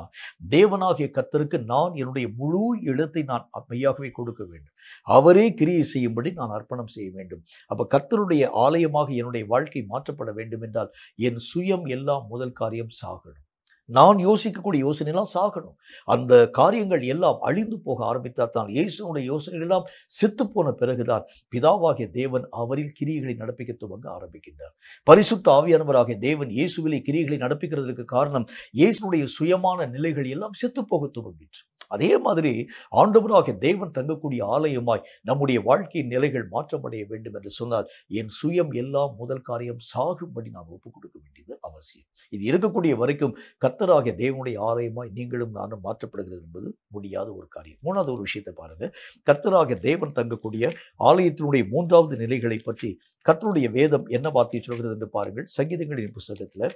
தேவனாகிய கர்த்தருக்கு நான் என்னுடைய முழு இடத்தை நான் மெய்யாகவே கொடுக்க வேண்டும். அவரே கிரியை செய்யும்படி நான் அர்ப்பணம் செய்ய வேண்டும். அப்ப கர்த்தருடைய ஆலயமாக என்னுடைய வாழ்க்கை மாற்றப்பட வேண்டும் என்றால் என் சுயம் எல்லாம் முதல் காரியம் சாகணும். நான் யோசிக்கக்கூடிய யோசனைலாம் சாகணும். அந்த காரியங்கள் எல்லாம் அழிந்து போக ஆரம்பித்தால் தான் இயேசுனுடைய யோசனைகள் எல்லாம் செத்து போன பிறகுதான் பிதாவாகிய தேவன் அவரில் கிரியைகளை நடப்பிக்க துவங்க ஆரம்பிக்கின்றார். பரிசுத்த ஆவியானவராகிய தேவன் இயேசுவிலே கிரியைகளை நடப்பிக்கிறதுக்கு காரணம் இயேசுனுடைய சுயமான நிலைகள் எல்லாம் செத்து போக துவங்கிற்று. அதே மாதிரி ஆண்டவராகிய தேவன் தங்கக்கூடிய ஆலயமாய் நம்முடைய வாழ்க்கையின் நிலைகள் மாற்றமடைய வேண்டும் என்று சொன்னால் என் சுயம் எல்லாம் முதல் காரியம் சாகும்படி நான் ஒப்புக் கொடுக்க வேண்டியது அவசியம். இது இருக்கக்கூடிய வரைக்கும் கர்த்தராகிய தேவனுடைய ஆலயமாய் நீங்களும் நானும் மாற்றப்படுகிறது என்பது முடியாத ஒரு காரியம். மூணாவது ஒரு விஷயத்தை பாருங்க. கர்த்தராகிய தேவன் தங்கக்கூடிய ஆலயத்தினுடைய மூன்றாவது நிலைகளை பற்றி கர்த்தருடைய வேதம் என்ன வார்த்தை சொல்கிறது என்று பாருங்கள். சங்கீதங்களின் புத்தகத்துல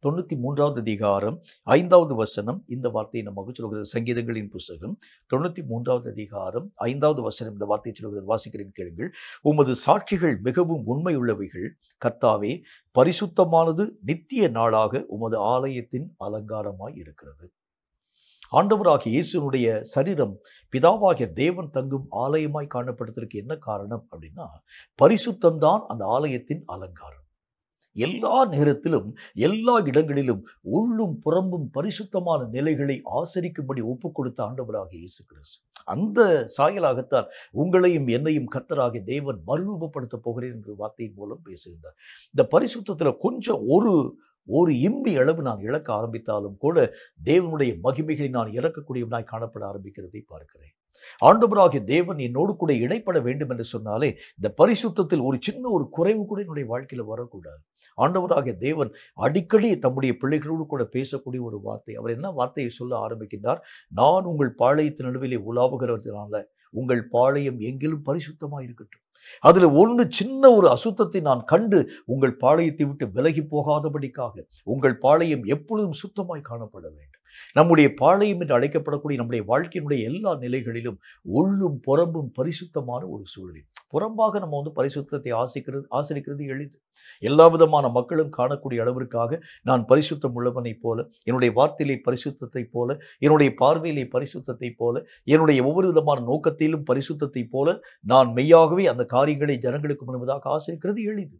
93வது அதிகாரம் 5வது வசனம் இந்த வார்த்தையை நமக்கு சொல்கிறது. சங்கீதங்களின் புத்தகம் 93வது அதிகாரம் 5வது வசனம் இந்த வார்த்தையை சொல்கிறது. வாசிக்கிறேன், கேளுங்கள். உமது சாட்சிகள் மிகவும் உண்மையுள்ளவைகள் கர்த்தாவே, பரிசுத்தமானது நித்திய நாளாக உமது ஆலயத்தின் அலங்காரமாய் இருக்கிறது. ஆண்டவராகிய இயேசுனுடைய சரீரம் பிதாவாகிய தேவன் தங்கும் ஆலயமாய் காணப்படுவதற்கு என்ன காரணம் அப்படின்னா, பரிசுத்தம்தான் அந்த ஆலயத்தின் அலங்காரம். எல்லா நேரத்திலும் எல்லா இடங்களிலும் உள்ளும் புறம்பும் பரிசுத்தமான நிலைகளை ஆசரிக்கும்படி ஒப்புக் கொடுத்த ஆண்டவராகிய இயேசு கிறிஸ்து. அந்த சாயலாகத்தான் உங்களையும் என்னையும் கர்த்தராகிய தேவன் மறுரூபப்படுத்த போகிறேன் என்ற வார்த்தையின் மூலம் பேசுகின்றார். இந்த பரிசுத்தத்துல கொஞ்சம் ஒரு இம்மி அளவு நான் இழக்க ஆரம்பித்தாலும் கூட தேவனுடைய மகிமைகளை நான் இறக்கக்கூடியவனாய் காணப்பட ஆரம்பிக்கிறதை பார்க்கிறேன். ஆண்டவராகிய தேவன் என்னோடு கூட இடைப்பட வேண்டும் என்று சொன்னாலே இந்த பரிசுத்தத்தில் ஒரு சின்ன ஒரு குறைவு கூட என்னுடைய வாழ்க்கையில வரக்கூடாது. ஆண்டவராகிய தேவன் அடிக்கடி தம்முடைய பிள்ளைகளோடு கூட பேசக்கூடிய ஒரு வார்த்தை. அவர் என்ன வார்த்தையை சொல்ல ஆரம்பிக்கின்றார்? நான் உங்கள் பாளையத்தின் நடுவிலே உலாவுகிறதுனால உங்கள் பாளையம் எங்கிலும் பரிசுத்தமாக இருக்கட்டும். அதுல ஒன்று சின்ன ஒரு அசுத்தத்தை நான் கண்டு உங்கள் பாளையத்தை விட்டு விலகி போகாதபடிக்காக உங்கள் பாளையம் எப்பொழுதும் சுத்தமாய் காணப்பட வேண்டும். நம்முடைய பாளையம் என்று அழைக்கப்படக்கூடிய நம்முடைய வாழ்க்கையினுடைய எல்லா நிலைகளிலும் உள்ளும் புறம்பும் பரிசுத்தமான ஒரு சூழல். புறம்பாக நம்ம பரிசுத்தத்தை ஆசரிக்கிறது எளிது. எல்லா விதமான மக்களும் காணக்கூடிய அளவிற்காக நான் பரிசுத்தம் உள்ளவனை போல, என்னுடைய வார்த்தையிலே பரிசுத்தத்தை போல, என்னுடைய பார்வையிலே பரிசுத்தத்தை போல, என்னுடைய ஒவ்வொரு விதமான நோக்கத்திலும் பரிசுத்தத்தை போல நான் மெய்யாகவே அந்த காரியங்களை ஜனங்களுக்கு முன்பதாக ஆசரிக்கிறது எளிது.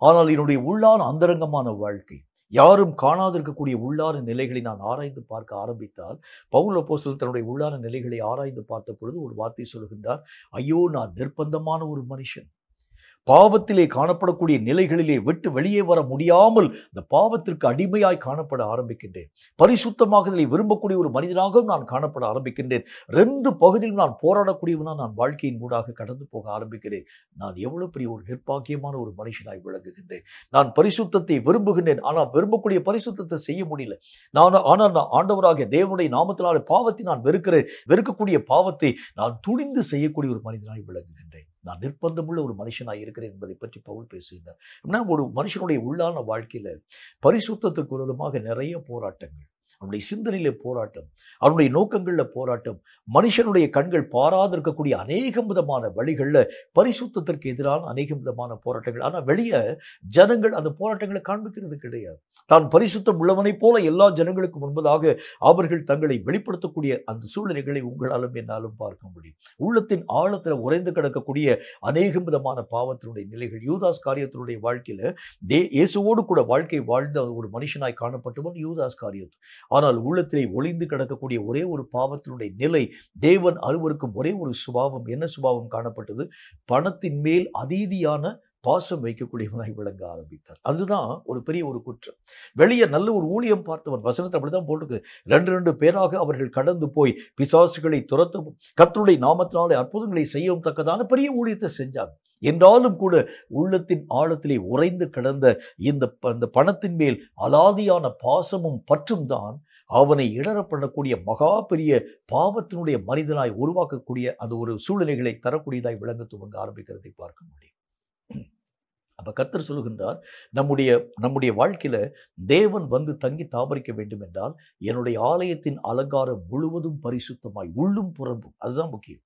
ஆனால் என்னுடைய உள்ளான அந்தரங்கமான வாழ்க்கை, யாரும் காணாதிருக்கக்கூடிய உள்ளான நிலைகளை நான் ஆராய்ந்து பார்க்க ஆரம்பித்தால், பவுல் அப்போஸ்தலன் தன்னுடைய உள்ளான நிலைகளை ஆராய்ந்து பார்த்த பொழுது ஒரு வார்த்தை சொல்கின்றார், ஐயோ நான் நிர்பந்தமான ஒரு மனுஷன். பாவத்திலே காணப்படக்கூடிய நிலைகளிலே விட்டு வெளியே வர முடியாமல் இந்த பாவத்திற்கு அடிமையாய் காணப்பட ஆரம்பிக்கின்றேன். பரிசுத்தமாகுதலை விரும்பக்கூடிய ஒரு மனிதனாகவும் நான் காணப்பட ஆரம்பிக்கின்றேன். 2 பகுதியில் நான் போராடக்கூடியவனா நான் வாழ்க்கையின் ஊடாக கடந்து போக ஆரம்பிக்கிறேன். நான் எவ்வளவு பெரிய ஒரு நிர்பாக்கியமான ஒரு மனுஷனாய் விளங்குகின்றேன். நான் பரிசுத்தத்தை விரும்புகின்றேன், ஆனால் விரும்பக்கூடிய பரிசுத்தத்தை செய்ய முடியல. ஆனால் நான் ஆண்டவராகிய தேவனுடைய நாமத்தினாலே பாவத்தை நான் வெறுக்கக்கூடிய பாவத்தை நான் துணிந்து செய்யக்கூடிய ஒரு மனிதனாய் விளங்குகின்றேன். நான் நிர்பந்தமுள்ள ஒரு மனுஷனாக இருக்கிறேன் என்பதை பற்றி பவுல் பேசுகிறார். ஒரு மனுஷனுடைய உள்ளான வாழ்க்கையில பரிசுத்தத்துக்கு விரோதமாக நிறைய போராட்டங்கள், அவனுடைய சிந்தனையில போராட்டம், அவனுடைய நோக்கங்கள்ல போராட்டம், மனுஷனுடைய கண்கள் பாராதிருக்கக்கூடிய அநேகம் விதமான வழிகள்ல பரிசுத்தத்திற்கு எதிரான அநேகம் விதமான போராட்டங்கள். ஆனா வெளியே ஜனங்கள் அந்த போராட்டங்களை காண்பிக்கிறது கிடையாது. தான் பரிசுத்தம் உள்ளவனைப் போல எல்லா ஜனங்களுக்கு முன்பதாக அவர்கள் தங்களை வெளிப்படுத்தக்கூடிய அந்த சூழ்நிலைகளை உங்களாலும் என்னாலும் பார்க்க முடியும். உள்ளத்தின் ஆழத்தில் உறைந்து கிடக்கக்கூடிய அநேகம் விதமான பாவத்தினுடைய நிலைகள். யூதாஸ் காரியத்தினுடைய வாழ்க்கையில இயேசுவோடு கூட வாழ்க்கை வாழ்ந்த ஒரு மனுஷனாய் காணப்பட்டவன் யூதாஸ் காரியத்து. ஆனால் உள்ளத்திலே ஒளிந்து கிடக்கக்கூடிய ஒரே ஒரு பாவத்தினுடைய நிலை, தேவன் அருவருக்கும் ஒரே ஒரு சுபாவம். என்ன சுபாவம் காணப்பட்டது? பணத்தின் மேல் அதீதியான பாசம் வைக்கக்கூடியவனாய் விளங்க ஆரம்பித்தார். அதுதான் ஒரு பெரிய ஒரு குற்றம். வெளியே நல்ல ஒரு ஊழியம் பார்த்தவன், வசனத்தை அப்படித்தான் போட்டுக்கு, 2 பேராக அவர்கள் கடந்து போய் பிசாசுகளை துரத்தவும் கர்த்தருடைய நாமத்தினாலே அற்புதங்களை செய்யவும் தக்கதான பெரிய ஊழியத்தை செஞ்சாங்க. என்றாலும் கூட உள்ளத்தின் ஆழத்திலே உறைந்து கிடந்த இந்த பணத்தின் மேல் அலாதியான பாசமும் பற்றும் தான் அவனை இடரப்படக்கூடிய மகா பெரிய பாவத்தினுடைய மனிதனாய் உருவாக்கக்கூடிய அந்த ஒரு சூழ்நிலைகளை தரக்கூடியதாய் விளங்க துவங்க ஆரம்பிக்கிறதை பார்க்க முடியும். அப்ப கர்த்தர் சொல்லுகின்றார், நம்முடைய வாழ்க்கையில தேவன் வந்து தங்கி தாபரிக்க வேண்டும் என்றால் என்னுடைய ஆலயத்தின் அலங்காரம் முழுவதும் பரிசுத்தமாய் உள்ளும் புறம்பும். அதுதான் முக்கியம்.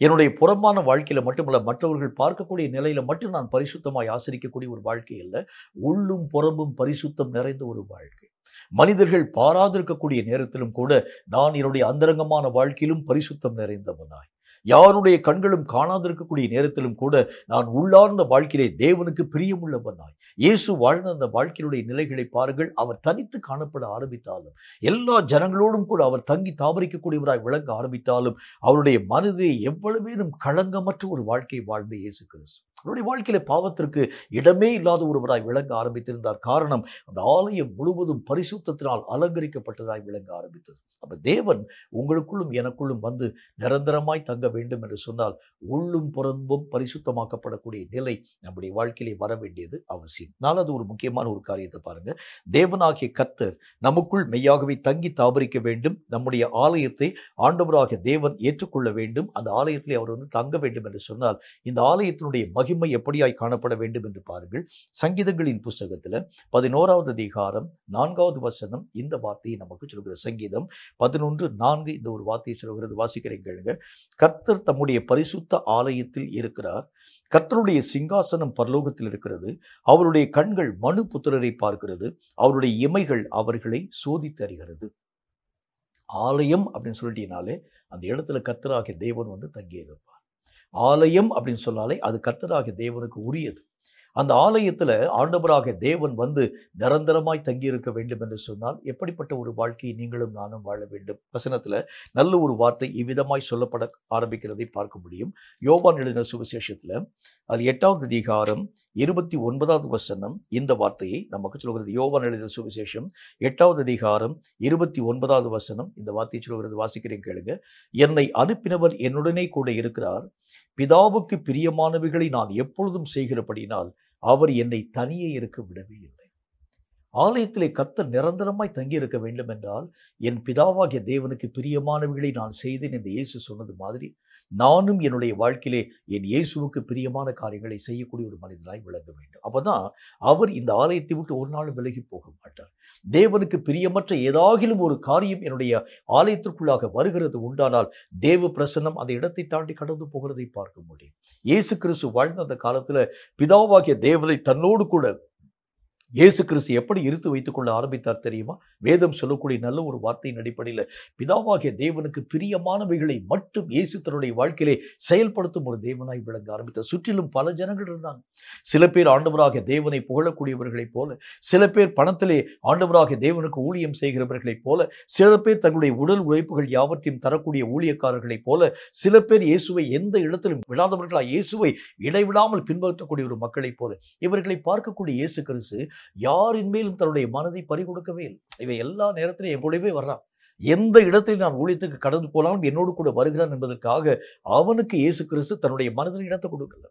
என்னுடைய புறம்பான வாழ்க்கையில மட்டுமல்ல, மற்றவர்கள் பார்க்கக்கூடிய நிலையில மட்டும் நான் பரிசுத்தமாய் ஆசரிக்கக்கூடிய ஒரு வாழ்க்கை அல்ல, உள்ளும் புறம்பும் பரிசுத்தம் நிறைந்த ஒரு வாழ்க்கை. மனிதர்கள் பாராதிருக்கக்கூடிய நேரத்திலும் கூட நான் என்னுடைய அந்தரங்கமான வாழ்க்கையிலும் பரிசுத்தம் நிறைந்தவனாய், யாருடைய கண்களும் காணாதிருக்கக்கூடிய நேரத்திலும் கூட நான் உள்ளார்ந்த வாழ்க்கையிலே தேவனுக்கு பிரியமுள்ளவனாய் இயேசு வாழ்ந்த அந்த வாழ்க்கையினுடைய நிலைகளை பாருங்கள். அவர் தனித்து காணப்பட ஆரம்பித்தாலும், எல்லா ஜனங்களோடும் கூட அவர் தங்கி தாபரிக்கக்கூடியவராய் விளங்க ஆரம்பித்தாலும், அவருடைய மனதை எவ்வளவேனும் களங்கமற்ற ஒரு வாழ்க்கை வாழ்ந்த இயேசு கிறிஸ்து அவருடைய வாழ்க்கையில பாவத்திற்கு இடமே இல்லாத ஒருவராய் விளங்க ஆரம்பித்திருந்தார். காரணம், அந்த ஆலயம் முழுவதும் பரிசுத்தத்தினால் அலங்கரிக்கப்பட்டதாய் விளங்க ஆரம்பித்தது. அப்ப தேவன் உங்களுக்குள்ளும் எனக்குள்ளும் வந்து நிரந்தரமாய் தங்க வேண்டும் என்று சொன்னால் உள்ளும் புறம்பும் பரிசுத்தமாக்கப்படக்கூடிய நிலை நம்முடைய வாழ்க்கையிலே வர வேண்டியது அவசியம். நாலாவது ஒரு முக்கியமான ஒரு காரியத்தை பாருங்க. தேவனாகிய கர்த்தர் நமக்குள் மெய்யாகவே தங்கி தாபரிக்க வேண்டும். நம்முடைய ஆலயத்தை ஆண்டவராகிய தேவன் ஏற்றுக்கொள்ள வேண்டும். அந்த ஆலயத்திலே அவர் வந்து தங்க வேண்டும் என்று சொன்னால் இந்த ஆலயத்தினுடைய மகிமை எப்படியாய் காணப்பட வேண்டும் என்று பாருங்கள். சங்கீதங்களின் புஸ்தகத்தில் 11வது அதிகாரம் 4வது வசனம் இந்த வார்த்தையை நமக்கு சொல்கிறது. சங்கீதம் 11:4 இந்த ஒரு வார்த்தையை சொல்கிறது. வாசிக்கிறேன் கேளுங்க. கர்த்தர் தம்முடைய பரிசுத்த ஆலயத்தில் இருக்கிறார். கர்த்தருடைய சிங்காசனம் பரலோகத்தில் இருக்கிறது. அவருடைய கண்கள் மனு புத்திரரை பார்க்கிறது. அவருடைய இமைகள் அவர்களை சோதித்து அறிகிறது. ஆலயம் அப்படின்னு சொல்லிட்டீங்கனாலே அந்த இடத்துல கர்த்தராகிய தேவன் வந்து தங்கியிருப்பார். ஆலயம் அப்படின்னு சொன்னாலே அது கர்த்தராகிய தேவனுக்கு உரியது. அந்த ஆலயத்தில் ஆண்டவராகிய தேவன் வந்து நிரந்தரமாய் தங்கியிருக்க வேண்டும் என்று சொன்னால் எப்படிப்பட்ட ஒரு வாழ்க்கையை நீங்களும் நானும் வாழ வேண்டும்? வசனத்தில் நல்ல ஒரு வார்த்தை இவ்விதமாய் சொல்லப்பட ஆரம்பிக்கிறதை பார்க்க முடியும். யோவான் எழுதின சுவிசேஷத்தில் அது 8வது அதிகாரம் 29வது வசனம் இந்த வார்த்தையை நமக்கு சொல்கிறது. யோவான் எழுதின சுவிசேஷம் 8வது அதிகாரம் 29வது வசனம் இந்த வார்த்தையை சொல்கிறது. வாசிக்கிறேன் கேளுங்க. என்னை அனுப்பினவர் என்னுடனே கூட இருக்கிறார். பிதாவுக்கு பிரியமானவைகளை நான் எப்பொழுதும் செய்கிறபடினால் அவர் என்னை தனியே இருக்க விடவே இல்லை. ஆலயத்திலே கர்த்தர் நிரந்தரமாய் தங்கி இருக்க வேண்டும் என்றால் என் பிதாவாகிய தேவனுக்கு பிரியமானவைகளை நான் செய்தேன் என்று இயேசு சொன்னது மாதிரி நானும் என்னுடைய வாழ்க்கையிலே என் இயேசுவுக்கு பிரியமான காரியங்களை செய்யக்கூடிய ஒரு மனிதனாய் விளங்க வேண்டும். அப்பதான் அவர் இந்த ஆலயத்தை விட்டு ஒரு நாள் விலகி போக மாட்டார். தேவனுக்கு பிரியமற்ற ஏதாகிலும் ஒரு காரியம் என்னுடைய ஆலயத்திற்குள்ளாக வருகிறது உண்டானால் தேவ பிரசன்னம் அந்த இடத்தை தாண்டி கடந்து போகிறதை பார்க்க முடியும். இயேசு கிறிஸ்து வாழ்ந்த அந்த காலத்துல பிதாவாகிய தேவனை தன்னோடு கூட இயேசு கிறிஸ்து எப்படி இருத்து வைத்துக் கொள்ள ஆரம்பித்தார் தெரியுமா? வேதம் சொல்லக்கூடிய நல்ல ஒரு வார்த்தையின் அடிப்படையில் பிதாவாகிய தேவனுக்கு பிரியமானவைகளை மட்டும் இயேசு தன்னுடைய வாழ்க்கையிலே செயல்படுத்தும் ஒரு தேவனாய் விளங்க ஆரம்பித்தார். சுற்றிலும் பல ஜனங்கள் இருந்தாங்க. சில பேர் ஆண்டவராகிய தேவனை புகழக்கூடியவர்களைப் போல, சில பேர் பணத்திலே ஆண்டவராகிய தேவனுக்கு ஊழியம் செய்கிறவர்களைப் போல, சில பேர் தங்களுடைய உடல் உழைப்புகள் யாவற்றையும் தரக்கூடிய ஊழியக்காரர்களைப் போல, சில பேர் இயேசுவை எந்த இடத்திலும் விடாதவர்களாக இயேசுவை இடைவிடாமல் பின்பற்றக்கூடிய ஒரு மக்களைப் போல இவர்களை பார்க்கக்கூடிய இயேசு கிறிஸ்து யாரின் மேலும் தன்னுடைய மனதை பறிகொடுக்கவே இல்லை. இவன் எல்லா நேரத்திலும் என் கூடவே வர்றான், எந்த இடத்தில் நான் ஊழியத்துக்கு கடந்து போனாலும் என்னோடு கூட வருகிறான் என்பதற்காக அவனுக்கு இயேசு கிறிஸ்து தன்னுடைய மனதில் இடத்தை கொடுக்கல.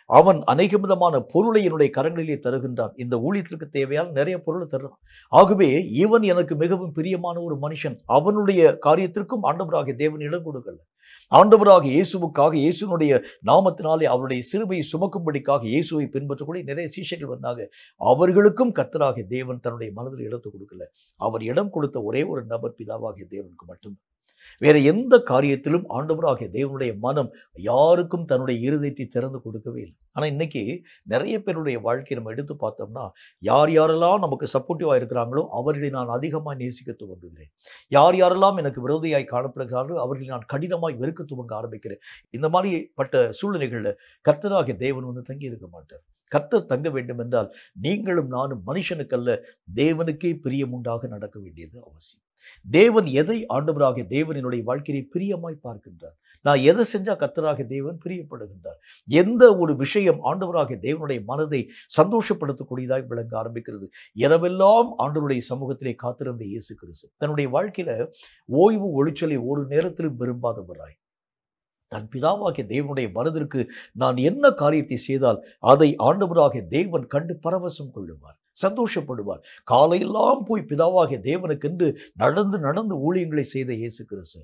அவன் அநேக விதமான பொருளை என்னுடைய கரங்களிலே தருகின்றான். இந்த ஊழியத்திற்கு தேவையான நிறைய பொருளை தருறான். ஆகவே இவன் எனக்கு மிகவும் பிரியமான ஒரு மனுஷன். அவனுடைய காரியத்திற்கும் ஆண்டவராகிய தேவன் இடம் கொடுக்கல. ஆண்டவராகிய இயேசுவுக்காக, இயேசுனுடைய நாமத்தினாலே அவருடைய சிலுவையை சுமக்கும்படிக்காக இயேசுவை பின்பற்றக்கூடிய நிறைய சீஷர்கள் வந்தாங்க. அவர்களுக்கும் கர்த்தராகிய தேவன் தன்னுடைய மனதில் இடத்தை கொடுக்கல. அவர் இடம் கொடுத்த ஒரே ஒரு நபர் பிதாவாகிய தேவனுக்கு மட்டும். வேற எந்த காரியத்திலும் ஆண்டவராகிய தேவனுடைய மனம் யாருக்கும் தன்னுடைய இருதயத்தை திறந்து கொடுக்கவே இல்லை. ஆனால் இன்னைக்கு நிறைய பேருடைய வாழ்க்கையை நம்ம எடுத்து பார்த்தோம்னா, யார் யாரெல்லாம் நமக்கு சப்போர்ட்டிவாக இருக்கிறாங்களோ அவர்களை நான் அதிகமாக நேசிக்க துவங்குகிறேன். யார் யாரெல்லாம் எனக்கு விரோதியாய் காணப்படுகிறார்களோ அவர்களை நான் கடினமாய் வெறுக்க துவங்க ஆரம்பிக்கிறேன். இந்த மாதிரிப்பட்ட சூழ்நிலைகளில் கர்த்தராகிய தேவன் வந்து தங்கி இருக்க மாட்டார். கர்த்தர் தங்க வேண்டும் என்றால் நீங்களும் நானும் மனுஷனுக்கல்ல தேவனுக்கே பிரியமுண்டாக நடக்க வேண்டியது அவசியம். தேவன் எதை ஆண்டவராகிய தேவன் என்னுடைய வாழ்க்கையை பிரியமாய் பார்க்கின்றார். நான் எதை செஞ்சா கர்த்தராகிய தேவன் பிரியப்படுகின்றார். எந்த ஒரு விஷயம் ஆண்டவராகிய தேவனுடைய மனதை சந்தோஷப்படுத்தக்கூடியதாய் விளங்க ஆரம்பிக்கிறது. இரவெல்லாம் ஆண்டவருடைய சமூகத்திலே காத்திருந்த இயேசு கிறிஸ்து தன்னுடைய வாழ்க்கையில ஓய்வு ஒளிச்சலை ஒரு நேரத்திலும் விரும்பாதவராய் தன் பிதாவாகிய தேவனுடைய மனதிற்கு நான் என்ன காரியத்தை செய்தால் அதை ஆண்டவராகிய தேவன் கண்டு பரவசம் கொள்ளுவார், சந்தோஷப்படுவார். காலையெல்லாம் போய் பிதாவாகிய தேவனுக்கென்று நடந்து நடந்து ஊழியங்களை செய்த இயேசு கிறிஸ்து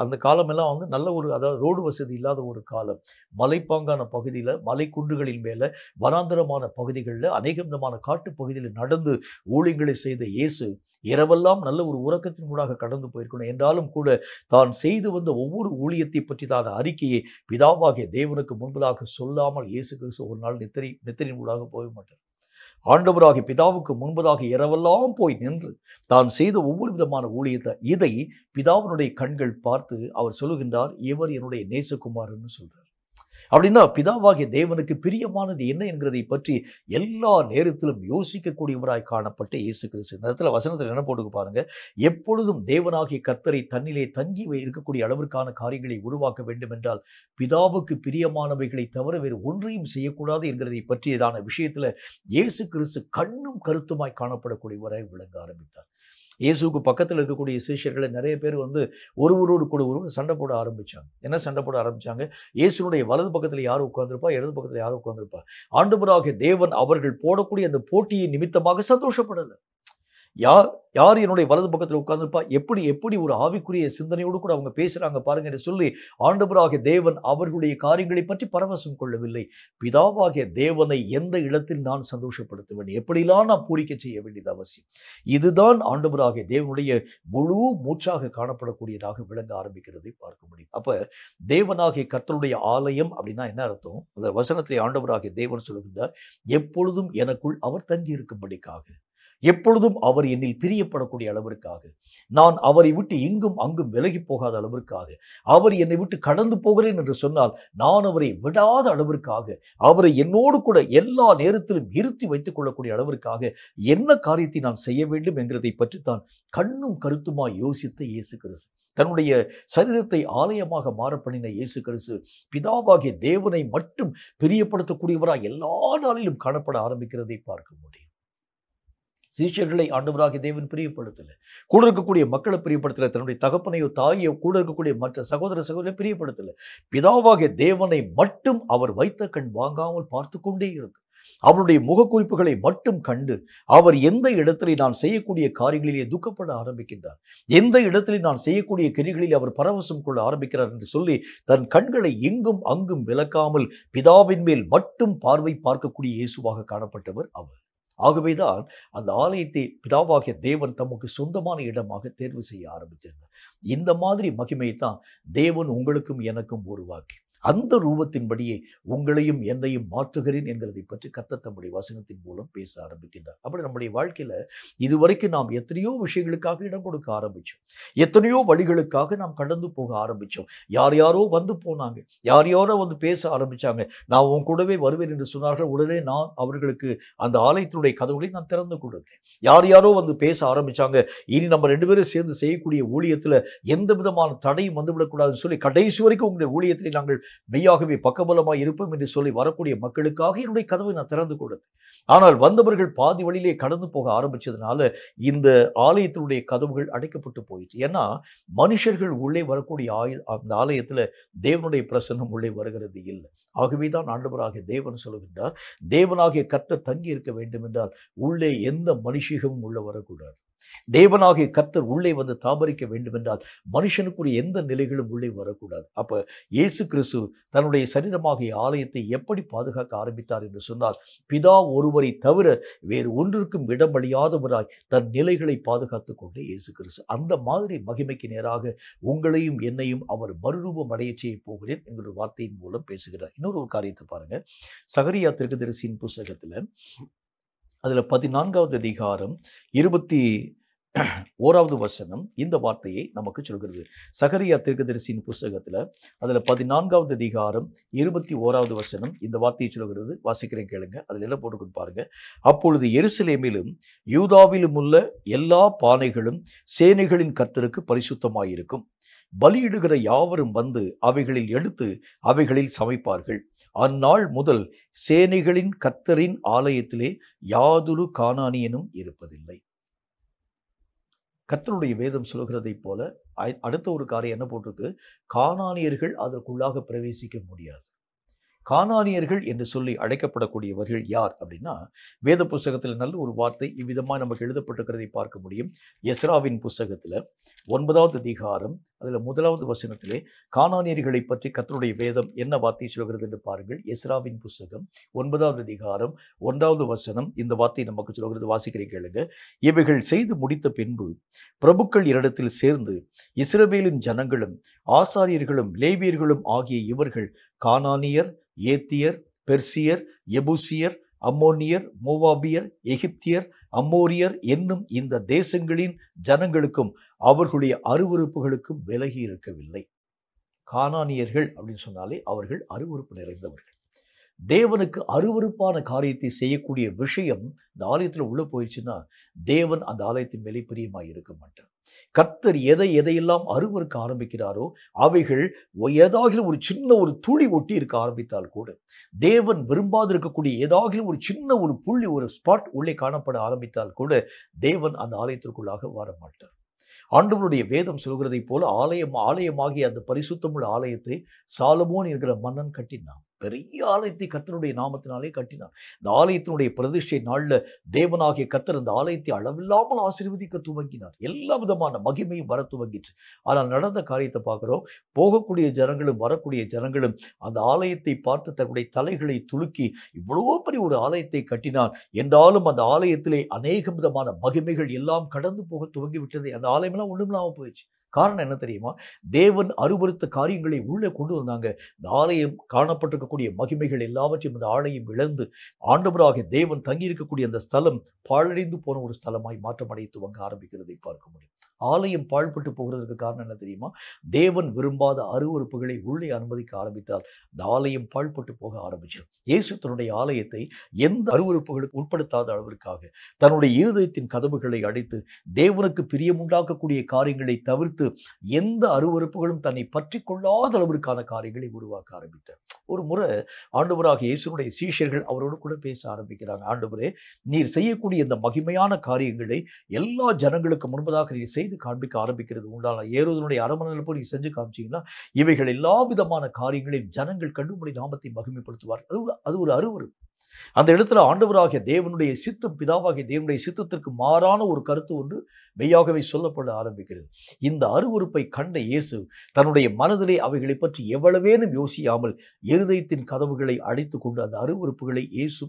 அந்த காலமெல்லாம் வந்து நல்ல ஒரு, அதாவது ரோடு வசதி இல்லாத ஒரு காலம். மலைப்பாங்கான பகுதியில், மலை குன்றுகளின் மேலே, வனாந்தரமான பகுதிகளில், அநேக விதமான காட்டு பகுதியில் நடந்து ஊழியங்களை செய்த இயேசு இரவெல்லாம் நல்ல ஒரு உறக்கத்தின் ஊடாக கடந்து போயிருக்கணும். என்றாலும் கூட தான் செய்து வந்த ஒவ்வொரு ஊழியத்தை பற்றி தான் அறிக்கையை பிதாவாகிய தேவனுக்கு முன்பதாக சொல்லாமல் இயேசு கிறிஸ்து ஒரு நாள் நித்திரையின் ஊடாக போக மாட்டார். ஆண்டவராகிய பிதாவுக்கு முன்பதாக இரவெல்லாம் போய் நின்று தான் செய்த ஒவ்வொரு விதமான ஊழியத்தை இதை பிதாவினுடைய கண்கள் பார்த்து அவர் சொல்லுகின்றார், இவர் என்னுடைய நேசகுமாரன்னு சொல்றார். அப்படின்னா பிதாவாகிய தேவனுக்கு பிரியமானது என்ன என்கிறதை பற்றி எல்லா நேரத்திலும் யோசிக்கக்கூடியவராய் காணப்பட்ட இயேசு கிறிஸ்து. இந்த இடத்துல வசனத்தில் என்ன போட்டு பாருங்க, எப்பொழுதும் தேவனாகிய கர்த்தரை தன்னிலே தங்கி இருக்கக்கூடிய அளவிற்கான காரியங்களை உருவாக்க வேண்டும் என்றால் பிதாவுக்கு பிரியமானவைகளை தவிர வேறு ஒன்றையும் செய்யக்கூடாது என்கிறதை பற்றியதான விஷயத்துல இயேசு கிறிஸ்து கண்ணும் கருத்துமாய் காணப்படக்கூடியவராய் விளங்க ஆரம்பித்தார். இயேசுக்கு பக்கத்தில் இருக்கக்கூடிய சீஷர்களை நிறைய பேர் வந்து ஒருவரோடு கூட ஒருவர் சண்டை போட ஆரம்பித்தாங்க. என்ன சண்டை போட ஆரம்பித்தாங்க? இயேசுனுடைய வலது பக்கத்தில் யார் உட்கார்ந்துருப்பா, இடது பக்கத்தில் யார் உட்கார்ந்துருப்பா. ஆண்டவராகிய தேவன் அவர்கள் போடக்கூடிய அந்த போட்டியை நிமித்தமாக சந்தோஷப்படலை. யார் என்னுடைய வலது பக்கத்தில் உட்கார்ந்துருப்பா, எப்படி ஒரு ஆவிக்குரிய சிந்தனையோடு கூட அவங்க பேசுகிறாங்க பாருங்க என்று சொல்லி ஆண்டவராகிய தேவன் அவர்களுடைய காரியங்களை பற்றி பரவசம் கொள்ளவில்லை. பிதாவாகிய தேவனை எந்த இடத்தில் நான் சந்தோஷப்படுத்த வேண்டும், எப்படிலாம் நான் பூரிக்க செய்ய வேண்டியது அவசியம். இதுதான் ஆண்டவராகிய தேவனுடைய முழு மூச்சாக காணப்படக்கூடியதாக விளங்க ஆரம்பிக்கிறதை பார்க்க முடியும். அப்ப தேவனாகிய கர்த்தருடைய ஆலயம் அப்படின்னா என்ன அர்த்தம்? அந்த வசனத்திலே ஆண்டவராகிய தேவன் சொல்லுகின்றார், எப்பொழுதும் எனக்குள் அவர் தங்கி இருக்கும்படிக்காக, எப்பொழுதும் அவர் என்னில் பிரியப்படக்கூடிய அளவிற்காக, நான் அவரை விட்டு இங்கும் அங்கும் விலகி போகாத அளவிற்காக, அவர் என்னை விட்டு கடந்து போகிறேன் என்று சொன்னால் நான் அவரை விடாத அளவிற்காக, அவரை என்னோடு கூட எல்லா நேரத்திலும் இருத்தி வைத்துக் கொள்ளக்கூடிய அளவிற்காக என்ன காரியத்தை நான் செய்ய வேண்டும் என்கிறதை பற்றி தான் கண்ணும் கருத்துமாய் யோசித்த இயேசு கிறிஸ்து, தன்னுடைய சரீரத்தை ஆலயமாக மாற பண்ணின இயேசு கிறிஸ்து பிதாவாகிய தேவனை மட்டும் பிரியப்படுத்தக்கூடியவராய் எல்லா நாளிலும் காணப்பட ஆரம்பிக்கிறதை பார்க்க முடியும். சீஷர்களை ஆண்டவராகிய தேவன் பிரியப்படுத்தல, கூட இருக்கக்கூடிய மக்களை பிரியப்படுத்தல, தன்னுடைய தகப்பனையோ தாயோ கூட இருக்கக்கூடிய மற்ற சகோதரரை பிரியப்படுத்தல. பிதாவாகிய தேவனை மட்டும் அவர் வைத்த கண் வாங்காமல் பார்த்து கொண்டே இருக்கு. அவருடைய முகக்குறிப்புகளை மட்டும் கண்டு அவர் எந்த இடத்திலே நான் செய்யக்கூடிய காரியங்களிலே துக்கப்பட ஆரம்பிக்கின்றார், எந்த இடத்திலே நான் செய்யக்கூடிய கிரிகளில் அவர் பரவசம் கொள்ள ஆரம்பிக்கிறார் என்று சொல்லி தன் கண்களை எங்கும் அங்கும் விலக்காமல் பிதாவின் மேல் மட்டும் பார்வை பார்க்கக்கூடிய இயேசுவாக காணப்பட்டவர் அவர். ஆகவேதான் அந்த ஆலயத்தை பிதாவாகிய தேவன் தமக்கு சொந்தமான இடமாக தேர்வு செய்ய ஆரம்பிச்சிருந்தார். இந்த மாதிரி மகிமையை தான் தேவன் உங்களுக்கும் எனக்கும் உருவாக்கி அந்த ரூபத்தின்படியே உங்களையும் என்னையும் மாற்றுகிறேன் என்கிறதை பற்றி கர்த்தர் தம்முடைய வசனத்தின் மூலம் பேச ஆரம்பிக்கின்றார். அப்படி நம்முடைய வாழ்க்கையில இதுவரைக்கும் நாம் எத்தனையோ விஷயங்களுக்காக இடம் கொடுக்க ஆரம்பிச்சோம், எத்தனையோ வழிகளுக்காக நாம் கடந்து போக ஆரம்பிச்சோம். யார் யாரோ வந்து போனாங்க, யார் யாரோ வந்து பேச ஆரம்பிச்சாங்க, நான் உன் கூடவே வருவேன் என்று சொன்னார்கள். உடனே நான் அவர்களுக்கு அந்த ஆலயத்தினுடைய கதவுகளை நான் திறந்து கொடுத்தேன். யார் யாரோ வந்து பேச ஆரம்பிச்சாங்க, இனி நம்ம 2 பேரும் சேர்ந்து செய்யக்கூடிய ஊழியத்துல எந்த விதமான தடையும் வந்துவிடக்கூடாதுன்னு சொல்லி கடைசி வரைக்கும் உங்களுடைய ஊழியத்திலே நாங்கள் மெய்யாகவே பக்கபலமாய் இருப்போம் என்று சொல்லி வரக்கூடிய மக்களுக்காக என்னுடைய கதவை நான் திறந்து கொடுத்தேன். ஆனால் வந்தவர்கள் பாதி வழியிலே கடந்து போக ஆரம்பிச்சதுனால இந்த ஆலயத்தினுடைய கதவுகள் அடைக்கப்பட்டு போயிடுச்சு. ஏன்னா மனுஷர்கள் உள்ளே வரக்கூடிய அந்த ஆலயத்துல தேவனுடைய பிரசன்னம் உள்ளே வருகிறது இல்லை. ஆகவே தான் ஆண்டவராகிய தேவன் சொல்லுகின்றார், தேவனாகிய கர்த்தர் தங்கி இருக்க வேண்டும் என்றால் உள்ளே எந்த மனுஷிகமும் உள்ள வரக்கூடாது. தேவனாகிய கர்த்தர் உள்ளே வந்து தாபரிக்க வேண்டும் என்றால் மனுஷனுக்குரிய எந்த நிலைகளும் உள்ளே வரக்கூடாது. அப்ப இயேசு கிறிஸ்து தன்னுடைய சரீரமாகிய ஆலயத்தை எப்படி பாதுகாக்க ஆரம்பித்தார் என்று சொன்னால், பிதா ஒருவரை தவிர வேறு ஒன்றிற்கும் இடமளியாதவராய் தன் நிலைகளை பாதுகாத்துக் கொண்டே இயேசு கிறிஸ்து அந்த மாதிரி மகிமைக்கு நேராக உங்களையும் என்னையும் அவர் மறுரூபம் அடைய செய்ய போகிறேன் என்கிற வார்த்தையின் மூலம் பேசுகிறார். இன்னொரு காரியத்தை பாருங்க, சகரியா தீர்க்கதரிசியின் புஸ்தகத்துல அதுல 14வது அதிகாரம் 21வது வசனம் இந்த வார்த்தையை நமக்கு சொல்கிறது. சகரியா தீர்க்கதரிசியின் புஸ்தகத்துல அதுல 14வது அதிகாரம் 21வது வசனம் இந்த வார்த்தையை சொல்கிறது. வாசிக்கிறேன் கேளுங்க. அதுல என்ன போட்டுக்கொண்டு பாருங்க. அப்பொழுது எருசலேமிலும் யூதாவிலும் உள்ள எல்லா பானைகளும் சேனைகளின் கர்த்தருக்கு பரிசுத்தமாயிருக்கும். பலியிடுகிற யாவரும் வந்து அவைகளில் எடுத்து அவைகளில் சமைப்பார்கள். அந்நாள் முதல் சேனைகளின் கர்த்தரின் ஆலயத்திலே யாதொரு கானானியனும் இருப்பதில்லை. கர்த்தருடைய வேதம் சொல்கிறதைப் போல அடுத்த ஒரு காரியம் என்ன போட்டிருக்கு, கானானியர்கள் அதற்குள்ளாக பிரவேசிக்க முடியாது. கானானியர்கள் என்று சொல்லி அழைக்கப்படக்கூடியவர்கள் யார் அப்படின்னா, வேத புஸ்தகத்தில் நல்ல ஒரு வார்த்தை இவ்விதமாக நமக்கு எழுதப்பட்டிருக்கிறதை பார்க்க முடியும். எஸ்ராவின் புஸ்தகத்தில் 9வது அதிகாரம் அதில் 1வது வசனத்திலே கானானியர்களை பற்றி கர்த்தருடைய வேதம் என்ன வார்த்தை சொல்கிறது என்று பாருங்கள். எஸ்ராவின் புஸ்தகம் 9வது அதிகாரம் 1வது வசனம் இந்த வார்த்தை நமக்கு சொல்கிறது. வாசிக்கிறேன் கேளுங்க. இவைகள் செய்து முடித்த பின்பு பிரபுக்கள் இடத்தில் சேர்ந்து இஸ்ரவேலின் ஜனங்களும் ஆசாரியர்களும் லேவியர்களும் ஆகிய இவர்கள் கானானியர், ஏத்தியர், பெர்சியர், எபூசியர், அம்மோனியர், மோவாபியர், எகிப்தியர், அம்மோரியர் என்னும் இந்த தேசங்களின் ஜனங்களுக்கும் அவர்களுடைய அருவருப்புகளுக்கும் விலகி இருக்கவில்லை. கானானியர்கள் அப்படின்னு சொன்னாலே அவர்கள் அருவருப்பு நிறைந்தவர்கள். தேவனுக்கு அருவருப்பான காரியத்தை செய்யக்கூடிய விஷயம் இந்த ஆலயத்தில் உள்ள போயிடுச்சுன்னா தேவன் அந்த ஆலயத்தின் மேலே பிரியமாய் இருக்க மாட்டார். கர்த்தர் எதையெல்லாம் அருவருக்க ஆரம்பிக்கிறாரோ அவைகள் ஏதாவது ஒரு சின்ன ஒரு துளி ஒட்டி இருக்க ஆரம்பித்தால் கூட, தேவன் விரும்பாது இருக்கக்கூடிய ஏதாவது ஒரு சின்ன ஒரு புள்ளி, ஒரு ஸ்பாட் உள்ளே காணப்பட ஆரம்பித்தால் கூட தேவன் அந்த ஆலயத்திற்குள்ளாக வர மாட்டார். ஆண்டவருடைய வேதம் சொல்கிறதை போல ஆலயமாகிய அந்த பரிசுத்தமுள்ள ஆலயத்தை சாலமோன் என்கிற மன்னன் கட்டினான். பெரிய ஆலயத்தை கர்த்தருடைய நாமத்தினாலே கட்டினான். இந்த ஆலயத்தினுடைய பிரதிஷ்டை நாளில் தேவனாகிய கர்த்தர் அந்த ஆலயத்தை அளவில்லாமல் ஆசீர்வதிக்க துவங்கினார். எல்லா விதமான மகிமையும் வர துவங்கிற்று. ஆனால் நடந்த காரியத்தை பார்க்குறோம். போகக்கூடிய ஜனங்களும் வரக்கூடிய ஜனங்களும் அந்த ஆலயத்தை பார்த்து தன்னுடைய தலைகளை துலுக்கி இவ்வளோ பெரிய ஒரு ஆலயத்தை கட்டினான் என்றாலும் அந்த ஆலயத்திலே அநேக விதமான மகிமைகள் எல்லாம் கடந்து போக துவங்கிவிட்டது. அந்த ஆலயமெல்லாம் ஒன்றுமில்லாமல் போயிடுச்சு. காரணம் என்ன தெரியுமா? தேவன் அருவருத்த காரியங்களை உள்ளே கொண்டு வந்தாங்க. இந்த ஆலயம் காணப்பட்டிருக்கக்கூடிய மகிமைகள் எல்லாவற்றையும் இந்த ஆலயம் இழந்து ஆண்டவராகிய தேவன் தங்கியிருக்கக்கூடிய அந்த ஸ்தலம் பாழடைந்து போன ஒரு ஸ்தலமாய் மாற்றமடைய துவங்க ஆரம்பிக்கிறதை பார்க்க முடியும். ஆலயம் பாழ்பட்டு போகிறதுக்கு காரணம் என்ன தெரியுமா? தேவன் விரும்பாத அருவருப்புகளை உள்ளே அனுமதிக்க ஆரம்பித்தால் இந்த ஆலயம் பாழ்பட்டு போக ஆரம்பிச்சிடும். இயேசு தன்னுடைய ஆலயத்தை எந்த அருவருப்புகளுக்கு உட்படுத்தாத அளவிற்காக தன்னுடைய இருதயத்தின் கதவுகளை அடைத்து தேவனுக்கு பிரியமுண்டாக்கக்கூடிய காரியங்களை தவிர்த்து எந்த அருவருப்புகளும் தன்னை பற்றி கொள்ளாத அளவிற்கான காரியங்களை உருவாக்க ஆரம்பித்தார். ஒரு முறை ஆண்டவராகிய இயேசுவுடைய சீஷர்கள் அவரோடு கூட பேச ஆரம்பிக்கிறாங்க. ஆண்டவரே, நீர் செய்யக்கூடிய இந்த மகிமையான காரியங்களை எல்லா ஜனங்களுக்கு முன்பதாக நீர் செய்து காண்பிக்க ஆரம்பிக்கிறது உண்டான ஏரோதனுடைய அரமனையில் போய் நீ செஞ்சு காமிச்சிங்கன்னா இவைகள் எல்லா விதமான காரியங்களையும் ஜனங்கள் கண்டுபடி நாமத்தை மகிமைப்படுத்துவார். அது ஒரு அருவருப்பு. அந்த இடத்துல ஆண்டவராகிய தேவனுடைய சித்தம், பிதாவாகிய தேவனுடைய சித்தத்திற்கு மாறான ஒரு கருத்து ஒன்று மெய்யாகவே சொல்லப்பட ஆரம்பிக்கிறது. இந்த அருவருப்பை கண்ட இயேசு தன்னுடைய மனதிலே அவைகளை பற்றி எவ்வளவேனும் யோசியாமல் இருதயத்தின் கதவுகளை அடைத்து கொண்டு அந்த அருவருப்புகளை இயேசு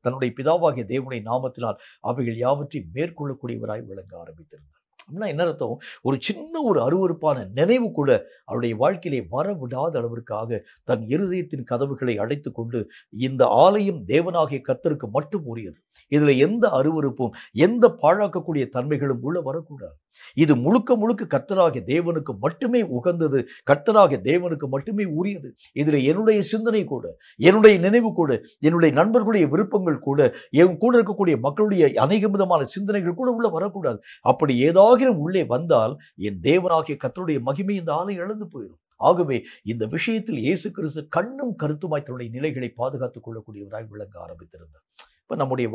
தன்னுடைய பிதாவாகிய தேவனுடைய நாமத்தினால் அவைகள் யாவற்றையும் மேற்கொள்ளக்கூடியவராய் விளங்க ஆரம்பித்திருந்தார். அப்படின்னா என்ன அர்த்தம்? ஒரு சின்ன ஒரு அருவருப்பான நினைவு கூட அவருடைய வாழ்க்கையிலே வரவிடாத அளவிற்காக தன் இருதயத்தின் கதவுகளை அடைத்து கொண்டு, இந்த ஆலயம் தேவனாகிய கர்த்தருக்கு மட்டும் உரியது, இதுல எந்த அருவருப்பும் எந்த பாழாக்கக்கூடிய தன்மைகளும் உள்ள வரக்கூடாது, இது முழுக்க முழுக்க கர்த்தராகிய தேவனுக்கு மட்டுமே உகந்தது, கர்த்தராகிய தேவனுக்கு மட்டுமே உரியது, இதுல என்னுடைய சிந்தனை கூட, என்னுடைய நினைவு கூட, என்னுடைய நண்பர்களுடைய விருப்பங்கள் கூட, என் கூட இருக்கக்கூடிய மக்களுடைய அநேக விதமான சிந்தனைகள் கூட உள்ள வரக்கூடாது. அப்படி ஏதாகிலும் உள்ளே வந்தால் என் தேவனாகிய கர்த்தருடைய மகிமை இந்த ஆலயம் இழந்து போயிடும். ஆகவே இந்த விஷயத்தில் இயேசு கிறிஸ்து கண்ணும் கருத்துமாய் தன்னுடைய நிலைகளை பாதுகாத்துக் கொள்ளக்கூடியவராய் விளங்க ஆரம்பித்திருந்தார். இப்போ நம்முடைய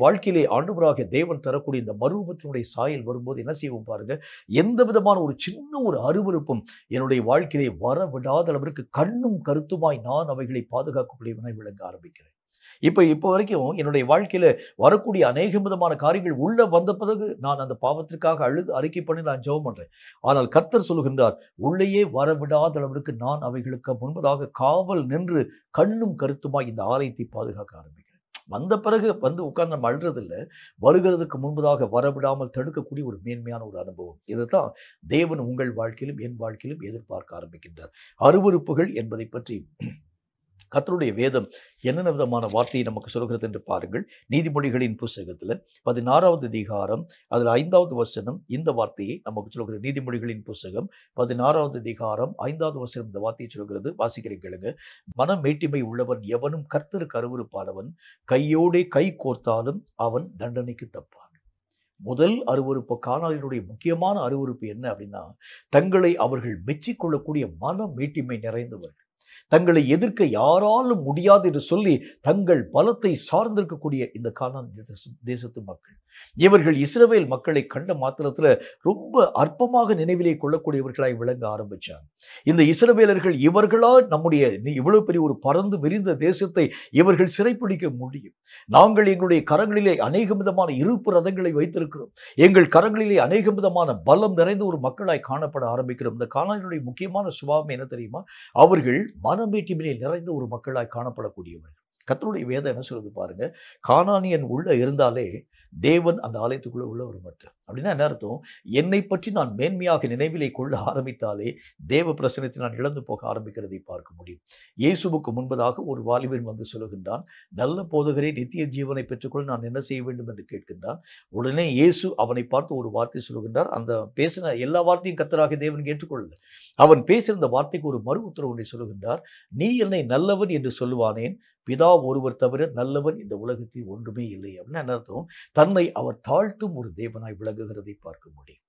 வாழ்க்கையிலே ஆண்டவராகிய தேவன் தரக்கூடிய இந்த மறுரூபத்தினுடைய சாயல் வரும்போது என்ன செய்வோம் பாருங்க, எந்த விதமான ஒரு சின்ன ஒரு அருவருப்பும் என்னுடைய வாழ்க்கையிலே வரவிடாத அளவிற்கு கண்ணும் கருத்துமாய் நான் அவைகளை பாதுகாக்கக்கூடியவனாய் விளங்க ஆரம்பிக்கிறேன். இப்போ வரைக்கும் என்னுடைய வாழ்க்கையில வரக்கூடிய அநேக விதமான காரியங்கள் உள்ள வந்த பிறகு நான் அந்த பாவத்திற்காக அழுது அறிக்கை பண்ணி நான் ஜெபம் பண்றேன். ஆனால் கர்த்தர் சொல்லுகின்றார், உள்ளேயே வரவிடாத அளவிற்கு நான் அவைகளுக்கு முன்பதாக காவல் நின்று கண்ணும் கருத்துமாய் இந்த ஆலயத்தை பாதுகாக்க ஆரம்பிக்கிறேன். வந்த பிறகு வந்து உட்கார்ந்து நம்ம அழுறதில்லை, வருகிறதுக்கு முன்பதாக வரவிடாமல் தடுக்கக்கூடிய ஒரு மேன்மையான ஒரு அனுபவம். இதுதான் தேவன் உங்கள் வாழ்க்கையிலும் என் வாழ்க்கையிலும் எதிர்பார்க்க ஆரம்பிக்கின்றார். அருவருப்புகள் என்பதை பற்றி கர்த்தருடைய வேதம் என்னென்ன விதமான வார்த்தையை நமக்கு சொல்கிறது என்று பாருங்கள். நீதிமொழிகளின் புஸ்தகத்தில் 16வது அதிகாரம் அதில் 5வது வசனம் இந்த வார்த்தையை நமக்கு சொல்கிறது. நீதிமொழிகளின் புஸ்தகம் 16வது அதிகாரம் 5வது வசனம் இந்த வார்த்தையை சொல்கிறது. வாசிக்கிறேன் கேளுங்க. மனம் மேட்டிமை உள்ளவன் எவனும் கர்த்தருக்கு அருவருப்பானவன், கையோடே கை கோர்த்தாலும் அவன் தண்டனைக்கு தப்பான். முதல் அருவருப்பு, கானானியருடைய முக்கியமான அருவருப்பு என்ன அப்படின்னா, தங்களை அவர்கள் மெச்சிக்கொள்ளக்கூடிய மன மேட்டிமை நிறைந்தவர்கள், தங்களை எதிர்க்க யாராலும் முடியாது என்று சொல்லி தங்கள் பலத்தை சார்ந்திருக்கக்கூடிய இந்த கானான் தேசத்து மக்கள், இவர்கள் இஸ்ரவேல் மக்களை கண்ட மாத்திரத்தில் ரொம்ப அற்பமாக நினைவிலே கொள்ளக்கூடியவர்களாய் விளங்க ஆரம்பிச்சாங்க. இந்த இஸ்ரவேலர்கள் இவர்களால் நம்முடைய இவ்வளவு பெரிய ஒரு பறந்து விரிந்த தேசத்தை இவர்கள் சிறைப்பிடிக்க முடியும், நாங்கள் எங்களுடைய கரங்களிலே அநேக விதமான இருப்பு ரதங்களை வைத்திருக்கிறோம், எங்கள் கரங்களிலே அநேக விதமான பலம் நிறைந்த ஒரு மக்களாய் காணப்பட ஆரம்பிக்கிறோம். இந்த கானானியருடைய முக்கியமான சுபாவம் என்ன தெரியுமா? அவர்கள் மனமேட்டிமையிலே நிறைந்த ஒரு மக்களாய் காணப்படக்கூடியவர்கள். கர்த்தருடைய வேதம் என்ன சொல்லுது பாருங்க, கானானியன் உள்ள இருந்தாலே தேவன் அந்த ஆலயத்துக்குள்ள உள்ள ஒரு மாட்டார். அப்படின்னா என்ன அர்த்தம்? என்னை பற்றி நான் மேன்மையாக நினைவிலே கொள்ள ஆரம்பித்தாலே தேவ பிரசனத்தை நான் இழந்து போக ஆரம்பிக்கிறதை பார்க்க முடியும். இயேசுவுக்கு முன்பதாக ஒரு வாலிபன் வந்து சொல்லுகின்றான், நல்ல போதகரே, நித்திய ஜீவனை பெற்றுக்கொள்ள நான் என்ன செய்ய வேண்டும் என்று கேட்கின்றான். உடனே இயேசு அவனை பார்த்து ஒரு வார்த்தை சொல்லுகின்றார். அந்த பேசின எல்லா வார்த்தையும் கர்த்தராகிய தேவன் ஏற்றுக்கொள்ளல. அவன் பேசியிருந்த வார்த்தைக்கு ஒரு மறு உத்தரவு ஒன்றை சொல்லுகின்றார். நீ என்னை நல்லவன் என்று சொல்லுவானேன், பிதா ஒருவர் தவிர நல்லவன் இந்த உலகத்தில் ஒன்றுமே இல்லை. அப்படின்னு என்ன அர்த்தம்? தன்னை அவர் தாழ்த்தும் ஒரு தேவனாய் விளங்குகிறதை பார்க்க முடியும்.